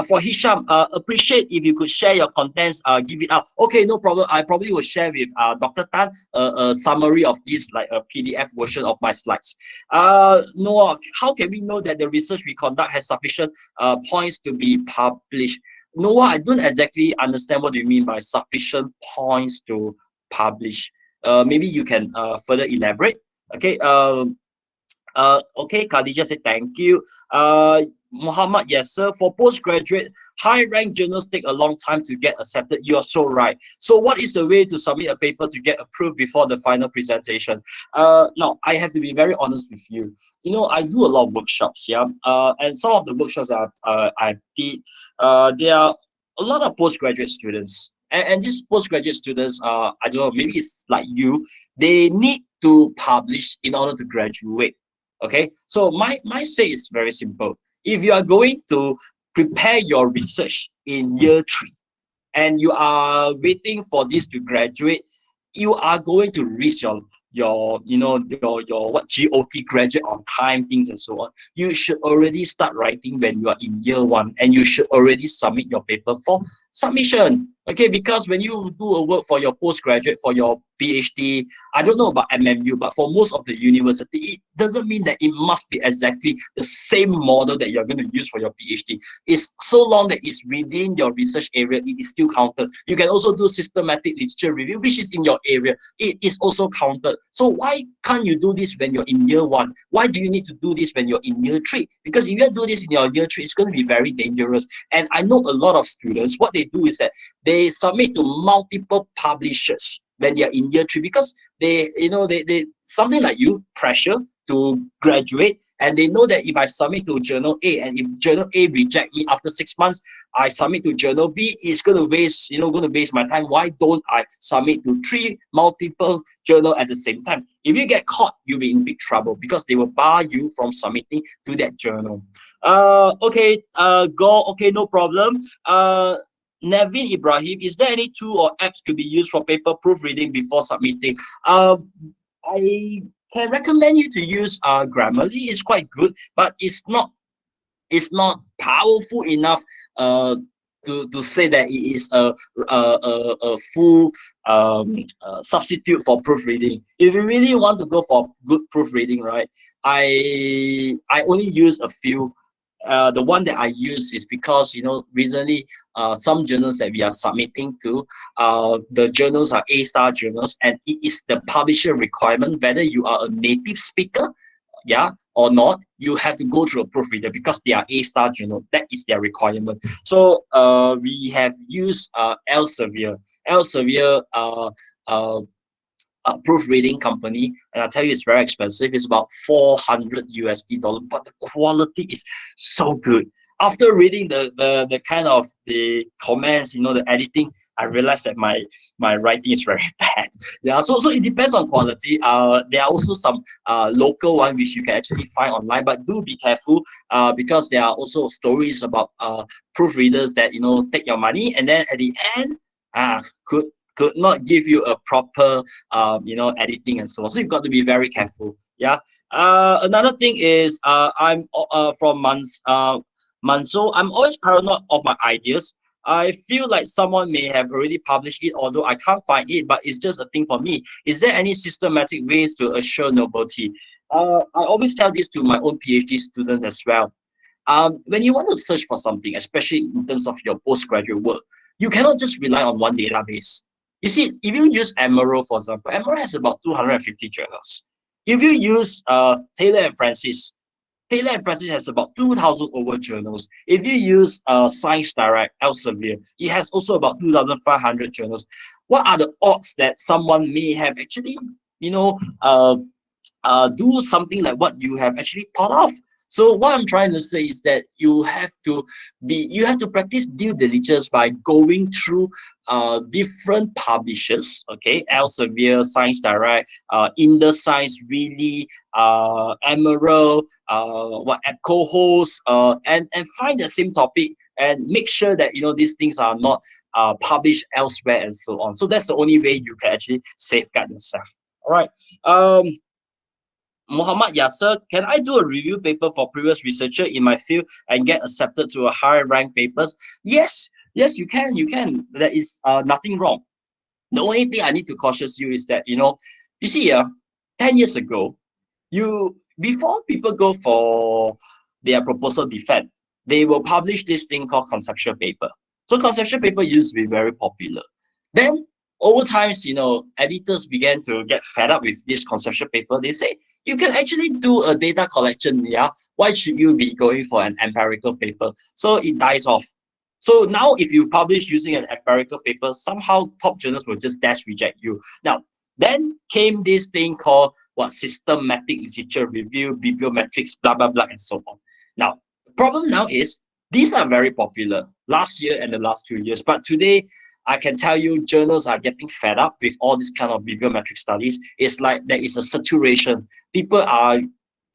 For Hisham, appreciate if you could share your contents. Give it up. Okay, no problem. I probably will share with Dr. Tan a summary of this, like a PDF version of my slides. Noah, how can we know that the research we conduct has sufficient points to be published? Noah, I don't exactly understand what you mean by sufficient points to publish. Maybe you can further elaborate. Okay. Okay, Khadija said thank you. Muhammad, yes, sir. For postgraduate, high-ranked journals take a long time to get accepted. You are so right. So what is the way to submit a paper to get approved before the final presentation? Now, I have to be very honest with you. I do a lot of workshops, yeah. And some of the workshops that I did, there are a lot of postgraduate students. And these postgraduate students, I don't know, maybe it's like you, they need to publish in order to graduate. Okay, so my say is very simple. If you are going to prepare your research in year 3 and you are waiting for this to graduate, you are going to risk your GOT, graduate on time, things and so on. You should already start writing when you are in year one, and you should already submit your paper for submission. Okay, because when you do a work for your postgraduate, for your PhD, I don't know about MMU, but for most of the university, it doesn't mean that it must be exactly the same model that you're going to use for your PhD. It's so long that it's within your research area, it is still counted. You can also do systematic literature review, which is in your area. It is also counted. So why can't you do this when you're in year one? Why do you need to do this when you're in year three? Because if you do this in your year three, it's going to be very dangerous. And I know a lot of students, what they do is that they submit to multiple publishers when they are in year three, because they something like you, pressure to graduate, and they know that if I submit to journal A, and if journal A reject me after 6 months, I submit to journal B, it's going to waste my time. Why don't I submit to 3 multiple journal at the same time? If you get caught, you'll be in big trouble, because they will bar you from submitting to that journal. Okay, okay, no problem. Nevin Ibrahim, is there any tool or apps to be used for paper proofreading before submitting? I can recommend you to use Grammarly. It's quite good, but it's not powerful enough to say that it is a full substitute for proofreading. If you really want to go for good proofreading, right, I only use a few. The one that I use is because recently some journals that we are submitting to, the journals are A-star journals, and it is the publisher requirement whether you are a native speaker, yeah, or not. You have to go through a proofreader because they are A-star journal. That is their requirement. So we have used Elsevier. Elsevier proofreading company, and I tell you, it's very expensive. It's about $400, but the quality is so good. After reading the kind of the comments, the editing, I realized that my writing is very bad. Yeah, so it depends on quality. There are also some local one which you can actually find online, but do be careful because there are also stories about proofreaders that take your money, and then at the end could not give you a proper editing and so on. So you've got to be very careful. Yeah. Another thing is I'm from Manso. I'm always paranoid of my ideas. I feel like someone may have already published it, although I can't find it, but it's just a thing for me. Is there any systematic ways to assure novelty? I always tell this to my own PhD students as well. When you want to search for something, especially in terms of your postgraduate work, you cannot just rely on one database. You see, if you use Emerald, for example, Emerald has about 250 journals. If you use Taylor and Francis, Taylor and Francis has about 2,000 over journals. If you use Science Direct, Elsevier, it has also about 2,500 journals. What are the odds that someone may have actually, do something like what you have actually thought of? So what I'm trying to say is that you have to practice due diligence by going through different publishers, okay, Elsevier, Science Direct, Indus Science, really, Emerald, what co-host, and find the same topic and make sure that these things are not published elsewhere and so on. So that's the only way you can actually safeguard yourself. All right. Muhammad Yasser, can I do a review paper for previous researcher in my field and get accepted to a higher rank papers? Yes, you can. There is nothing wrong. The only thing I need to caution you is that, you see, 10 years ago, before people go for their proposal defense, they will publish this thing called conceptual paper. So conceptual paper used to be very popular. Then over time, editors began to get fed up with this conceptual paper. They say, you can actually do a data collection, yeah? Why should you be going for an empirical paper? So it dies off. So now if you publish using an empirical paper, somehow top journals will just dash reject you. Now, then came this thing called systematic literature review, bibliometrics, blah, blah, blah, and so on. Now, the problem now is these are very popular last year and the last 2 years, but today, I can tell you journals are getting fed up with all this kind of bibliometric studies. It's like there is a saturation. People are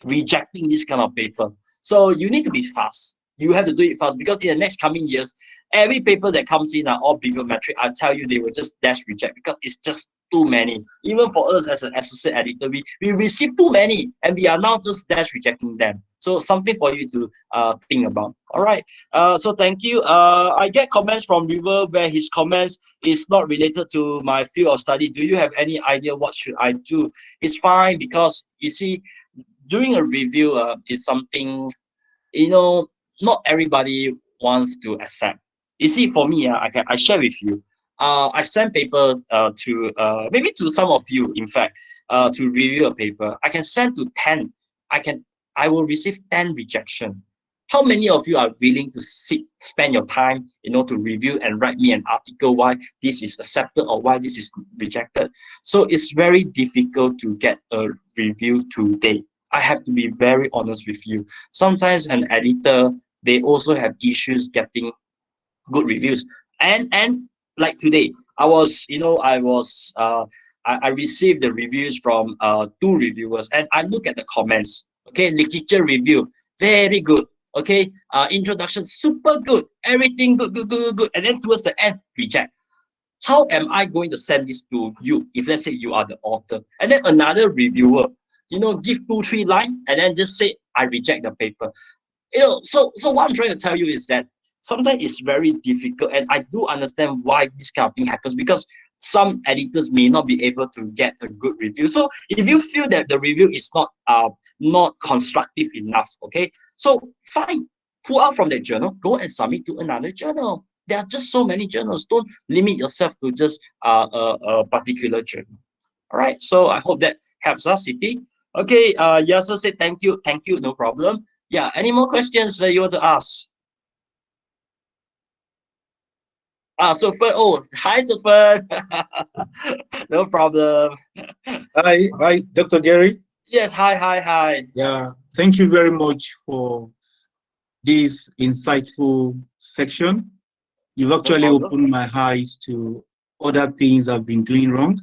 rejecting this kind of paper. So you need to be fast. You have to do it fast because in the next coming years, every paper that comes in are all bibliometric. I tell you, they will just dash reject because it's just too many. Even for us as an associate editor, we receive too many, and we are now just dash rejecting them. So something for you to think about. All right. So thank you. I get comments from River where his comments is not related to my field of study. Do you have any idea what should I do? It's fine, because you see, doing a review is something, you know, not everybody wants to accept. You see, for me, I share with you. I send paper to maybe to some of you, in fact, to review a paper. I can send to 10. I can I will receive 10 rejection. How many of you are willing to spend your time, to review and write me an article why this is accepted or why this is rejected? So it's very difficult to get a review today. I have to be very honest with you. Sometimes an editor, they also have issues getting good reviews. And like today, I received the reviews from two reviewers, and I look at the comments. Okay, literature review, very good. Okay, introduction, super good. Everything good, good, good, good, good. And then towards the end, reject. How am I going to send this to you if let's say you are the author? And then another reviewer, give 2-3 lines and then just say I reject the paper. So what I'm trying to tell you is that sometimes it's very difficult, and I do understand why this kind of thing happens, because some editors may not be able to get a good review. So if you feel that the review is not constructive enough, okay, so fine, pull out from that journal, go and submit to another journal. There are just so many journals. Don't limit yourself to just a particular journal. All right. So I hope that helps us, Siti. Okay. Yasser said thank you, no problem. Yeah. Any more questions that you want to ask? Super. Oh, hi, Super. No problem. Hi, Dr. Gary. Yes. Hi. Yeah, thank you very much for this insightful section. You've actually opened my eyes to other things I've been doing wrong,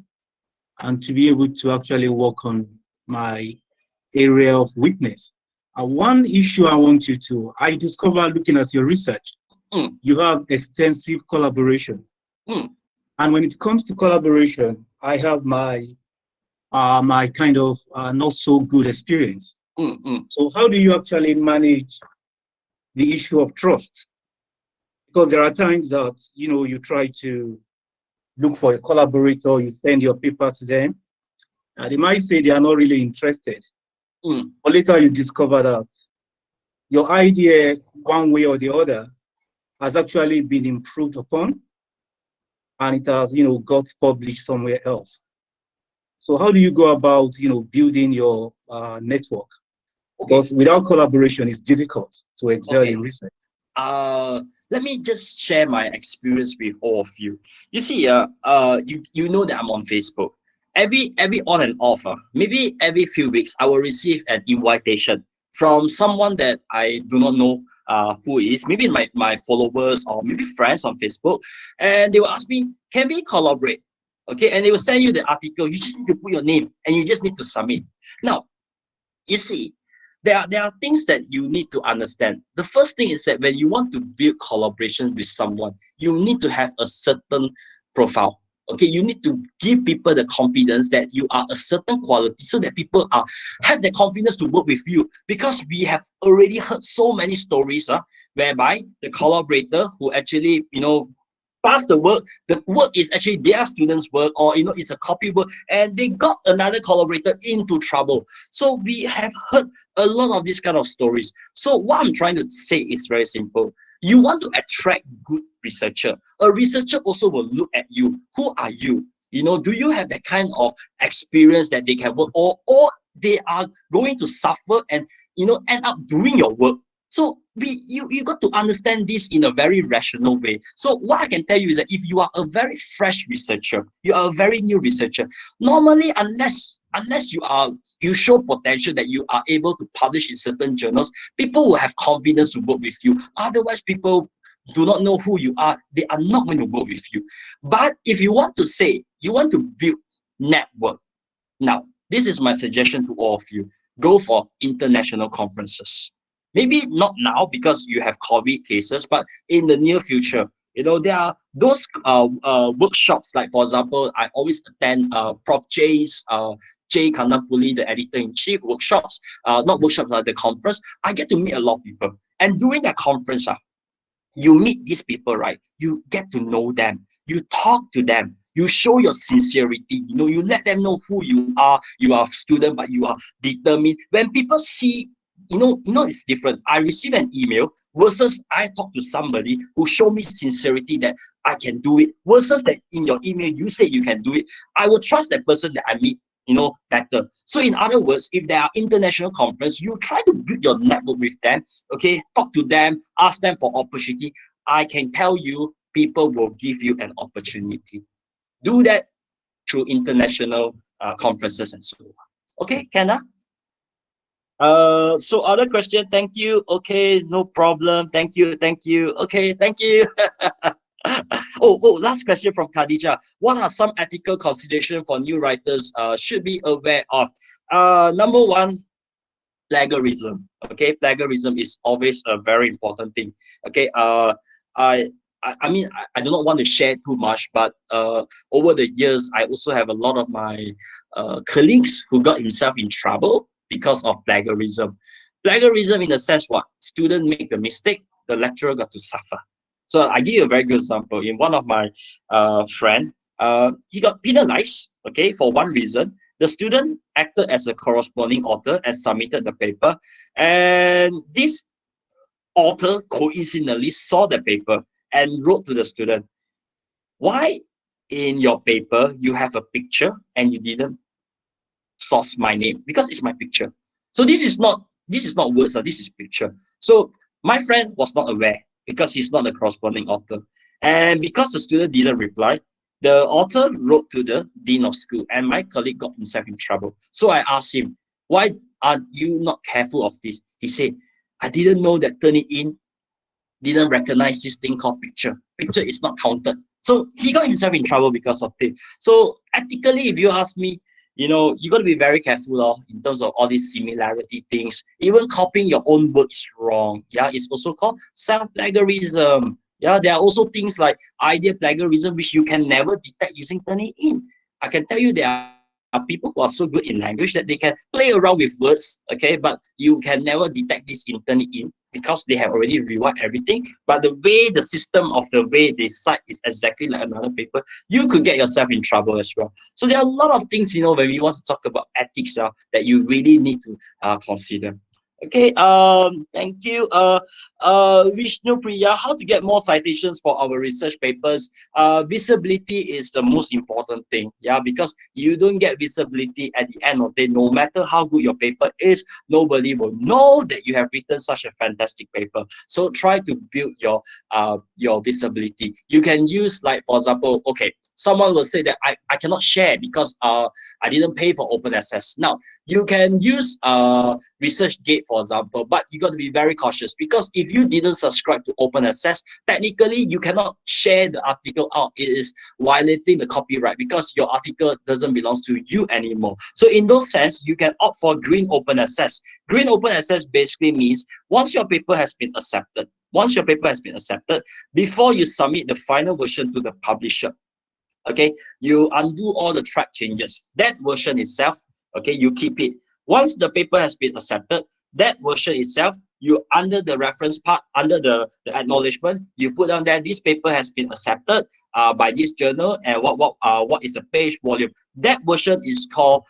and to be able to actually work on my area of weakness. One issue I discovered looking at your research, you have extensive collaboration. And when it comes to collaboration, I have my kind of not so good experience. So how do you actually manage the issue of trust? Because there are times that, you try to look for a collaborator, you send your paper to them, and they might say they are not really interested. But later you discover that your idea, one way or the other, has actually been improved upon, and it has, got published somewhere else. So how do you go about, building your network? Because without collaboration, it's difficult to excel in research. Let me just share my experience with all of you. You see, you know that I'm on Facebook. Every on and off, maybe every few weeks, I will receive an invitation from someone that I do not know who is, maybe my followers or maybe friends on Facebook, and they will ask me, can we collaborate? Okay, and they will send you the article. You just need to put your name and you just need to submit. Now, you see, there are things that you need to understand. The first thing is that when you want to build collaboration with someone, you need to have a certain profile. Okay, you need to give people the confidence that you are a certain quality, so that people have the confidence to work with you. Because we have already heard so many stories whereby the collaborator who actually pass the work is actually their students' work, or it's a copy work, and they got another collaborator into trouble. So we have heard a lot of these kind of stories. So what I'm trying to say is very simple. You want to attract good researcher. A researcher also will look at you. Who are you? Do you have that kind of experience that they can work, or they are going to suffer and end up doing your work? So you got to understand this in a very rational way. So what I can tell you is that if you are a very fresh researcher, you are a very new researcher, normally unless you show potential that you are able to publish in certain journals, people will have confidence to work with you. Otherwise, people do not know who you are, they are not going to work with you. But if you want to say you want to build network, now this is my suggestion to all of you: go for international conferences. Maybe not now because you have COVID cases, but in the near future, You know, there are those workshops, like for example, I always attend Prof. Jay Kanapuli, the editor-in-chief workshops, not workshops, like the conference. I get to meet a lot of people. And during that conference, you meet these people, right? You get to know them. You talk to them. You show your sincerity. You know, you let them know who you are. You are a student, but you are determined. When people see, it's different. I receive an email versus I talk to somebody who show me sincerity that I can do it, versus that in your email you say you can do it. I will trust that person that I meet, better. So in other words, if there are international conference, you try to build your network with them, okay? Talk to them, ask them for opportunity. I can tell you, people will give you an opportunity. Do that through international conferences and so on. Okay, Kenna? So other question, thank you. Okay, no problem. Thank you, thank you. Okay, thank you. Last question from Khadija. What are some ethical considerations for new writers should be aware of? Number one, plagiarism. Okay, plagiarism is always a very important thing. Okay, I mean, I do not want to share too much, but over the years, I also have a lot of my colleagues who got himself in trouble because of plagiarism. Plagiarism in the sense what? Student make the mistake, the lecturer got to suffer. So I give you a very good example. In one of my friend, he got penalized, okay, for one reason. The student acted as a corresponding author and submitted the paper. And this author coincidentally saw the paper and wrote to the student, why in your paper you have a picture and you didn't source my name? Because it's my picture. So this is not words, this is picture. So my friend was not aware because he's not a corresponding author. And because the student didn't reply, the author wrote to the dean of school, and my colleague got himself in trouble. So I asked him, why are you not careful of this? He said, I didn't know that Turnitin didn't recognize this thing called picture. Picture is not counted. So he got himself in trouble because of this. So ethically, if you ask me, you got to be very careful in terms of all these similarity things. Even copying your own work is wrong. Yeah, it's also called self-plagiarism. Yeah, there are also things like idea plagiarism, which you can never detect using Turnitin. I can tell you there are people who are so good in language that they can play around with words, okay, but you can never detect this in Turnitin because they have already reworked everything. But the way the system of the way they cite is exactly like another paper, you could get yourself in trouble as well. So there are a lot of things, when we want to talk about ethics, that you really need to consider. Okay, thank you. Vishnu Priya, how to get more citations for our research papers? Visibility is the most important thing, yeah, because you don't get visibility at the end of the day, no matter how good your paper is, nobody will know that you have written such a fantastic paper. So try to build your visibility. You can use, like, for example, okay, someone will say that I cannot share because I didn't pay for open access. Now, you can use ResearchGate, for example, but you got to be very cautious because if you didn't subscribe to open access, technically you cannot share the article out. It is violating the copyright because your article doesn't belong to you anymore. So in those sense, you can opt for green open access. Green open access basically means once your paper has been accepted, before you submit the final version to the publisher, okay, you undo all the track changes. That version itself, okay, you keep it. Once the paper has been accepted, that version itself, you under the reference part, under the acknowledgement, you put down that this paper has been accepted by this journal, and what is the page volume. That version is called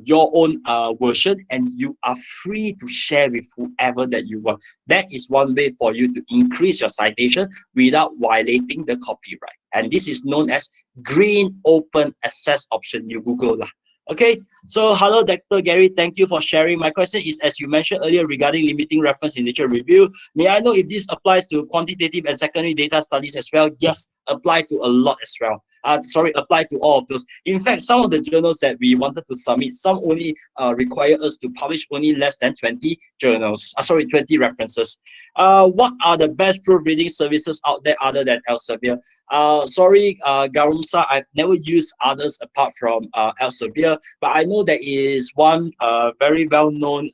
your own version, and you are free to share with whoever that you want. That is one way for you to increase your citation without violating the copyright. And this is known as green open access option. You Google lah. Okay, so hello, Dr. Gary. Thank you for sharing. My question is, as you mentioned earlier regarding limiting reference in literature review, may I know if this applies to quantitative and secondary data studies as well? Yes, apply to a lot as well. Apply to all of those. In fact, some of the journals that we wanted to submit, some only require us to publish only less than 20 journals. 20 references. What are the best proofreading services out there other than Elsevier? Garumsa, I've never used others apart from Elsevier, but I know there is one very well-known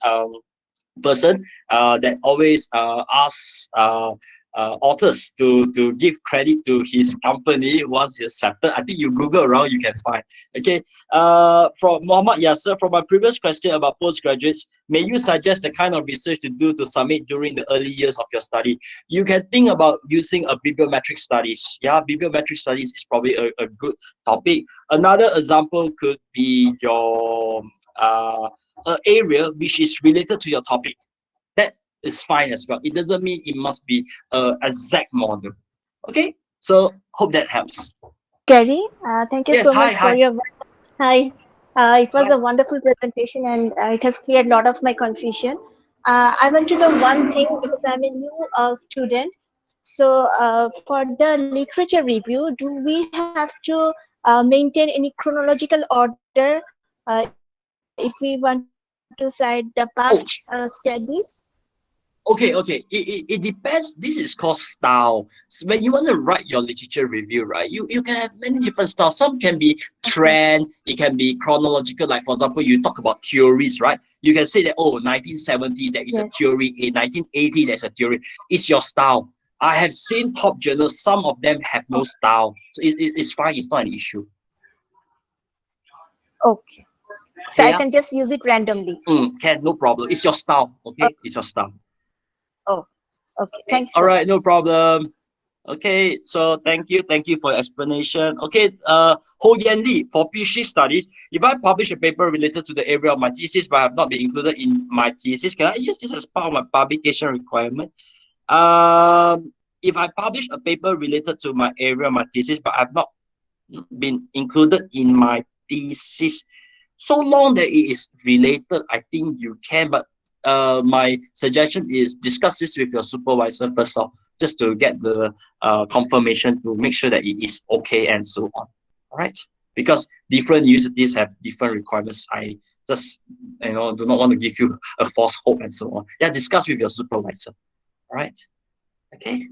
person that always asks authors to give credit to his company once it's accepted. I think you Google around, you can find. Okay. From Muhammad Yasser, from my previous question about postgraduates, may you suggest the kind of research to do to submit during the early years of your study? You can think about using a bibliometric studies. Yeah, bibliometric studies is probably a good topic. Another example could be your area which is related to your topic. That is fine as well. It doesn't mean it must be an exact model. Okay, so hope that helps. Gary, thank you Yes, so much for hi. your hi. It was Hi. a wonderful presentation, and it has cleared a lot of my confusion. I want to know one thing because I'm a new student. So, for the literature review, do we have to maintain any chronological order if we want to cite the past studies? Okay. It depends. This is called style. So when you want to write your literature review, right, you can have many different styles. Some can be trend, it can be chronological. Like, for example, you talk about theories, right? You can say that, oh, 1970, there is a theory. In 1980, there's a theory. It's your style. I have seen top journals, some of them have no style. So it's fine, it's not an issue. Okay. So I Yeah. can just use it randomly. Can, no problem. It's your style, okay? It's your style. Oh, okay. Thanks. All right, no problem. Okay, so thank you for your explanation. Okay, Ho Yan Li, for PhD studies, if I publish a paper related to the area of my thesis but have not been included in my thesis, can I use this as part of my publication requirement? If I publish a paper related to my area of my thesis but have not been included in my thesis, so long that it is related, I think you can, but my suggestion is discuss this with your supervisor first off, just to get the confirmation to make sure that it is okay and so on. All right, because different universities have different requirements. I just do not want to give you a false hope and so on. Yeah, discuss with your supervisor. All right. Okay.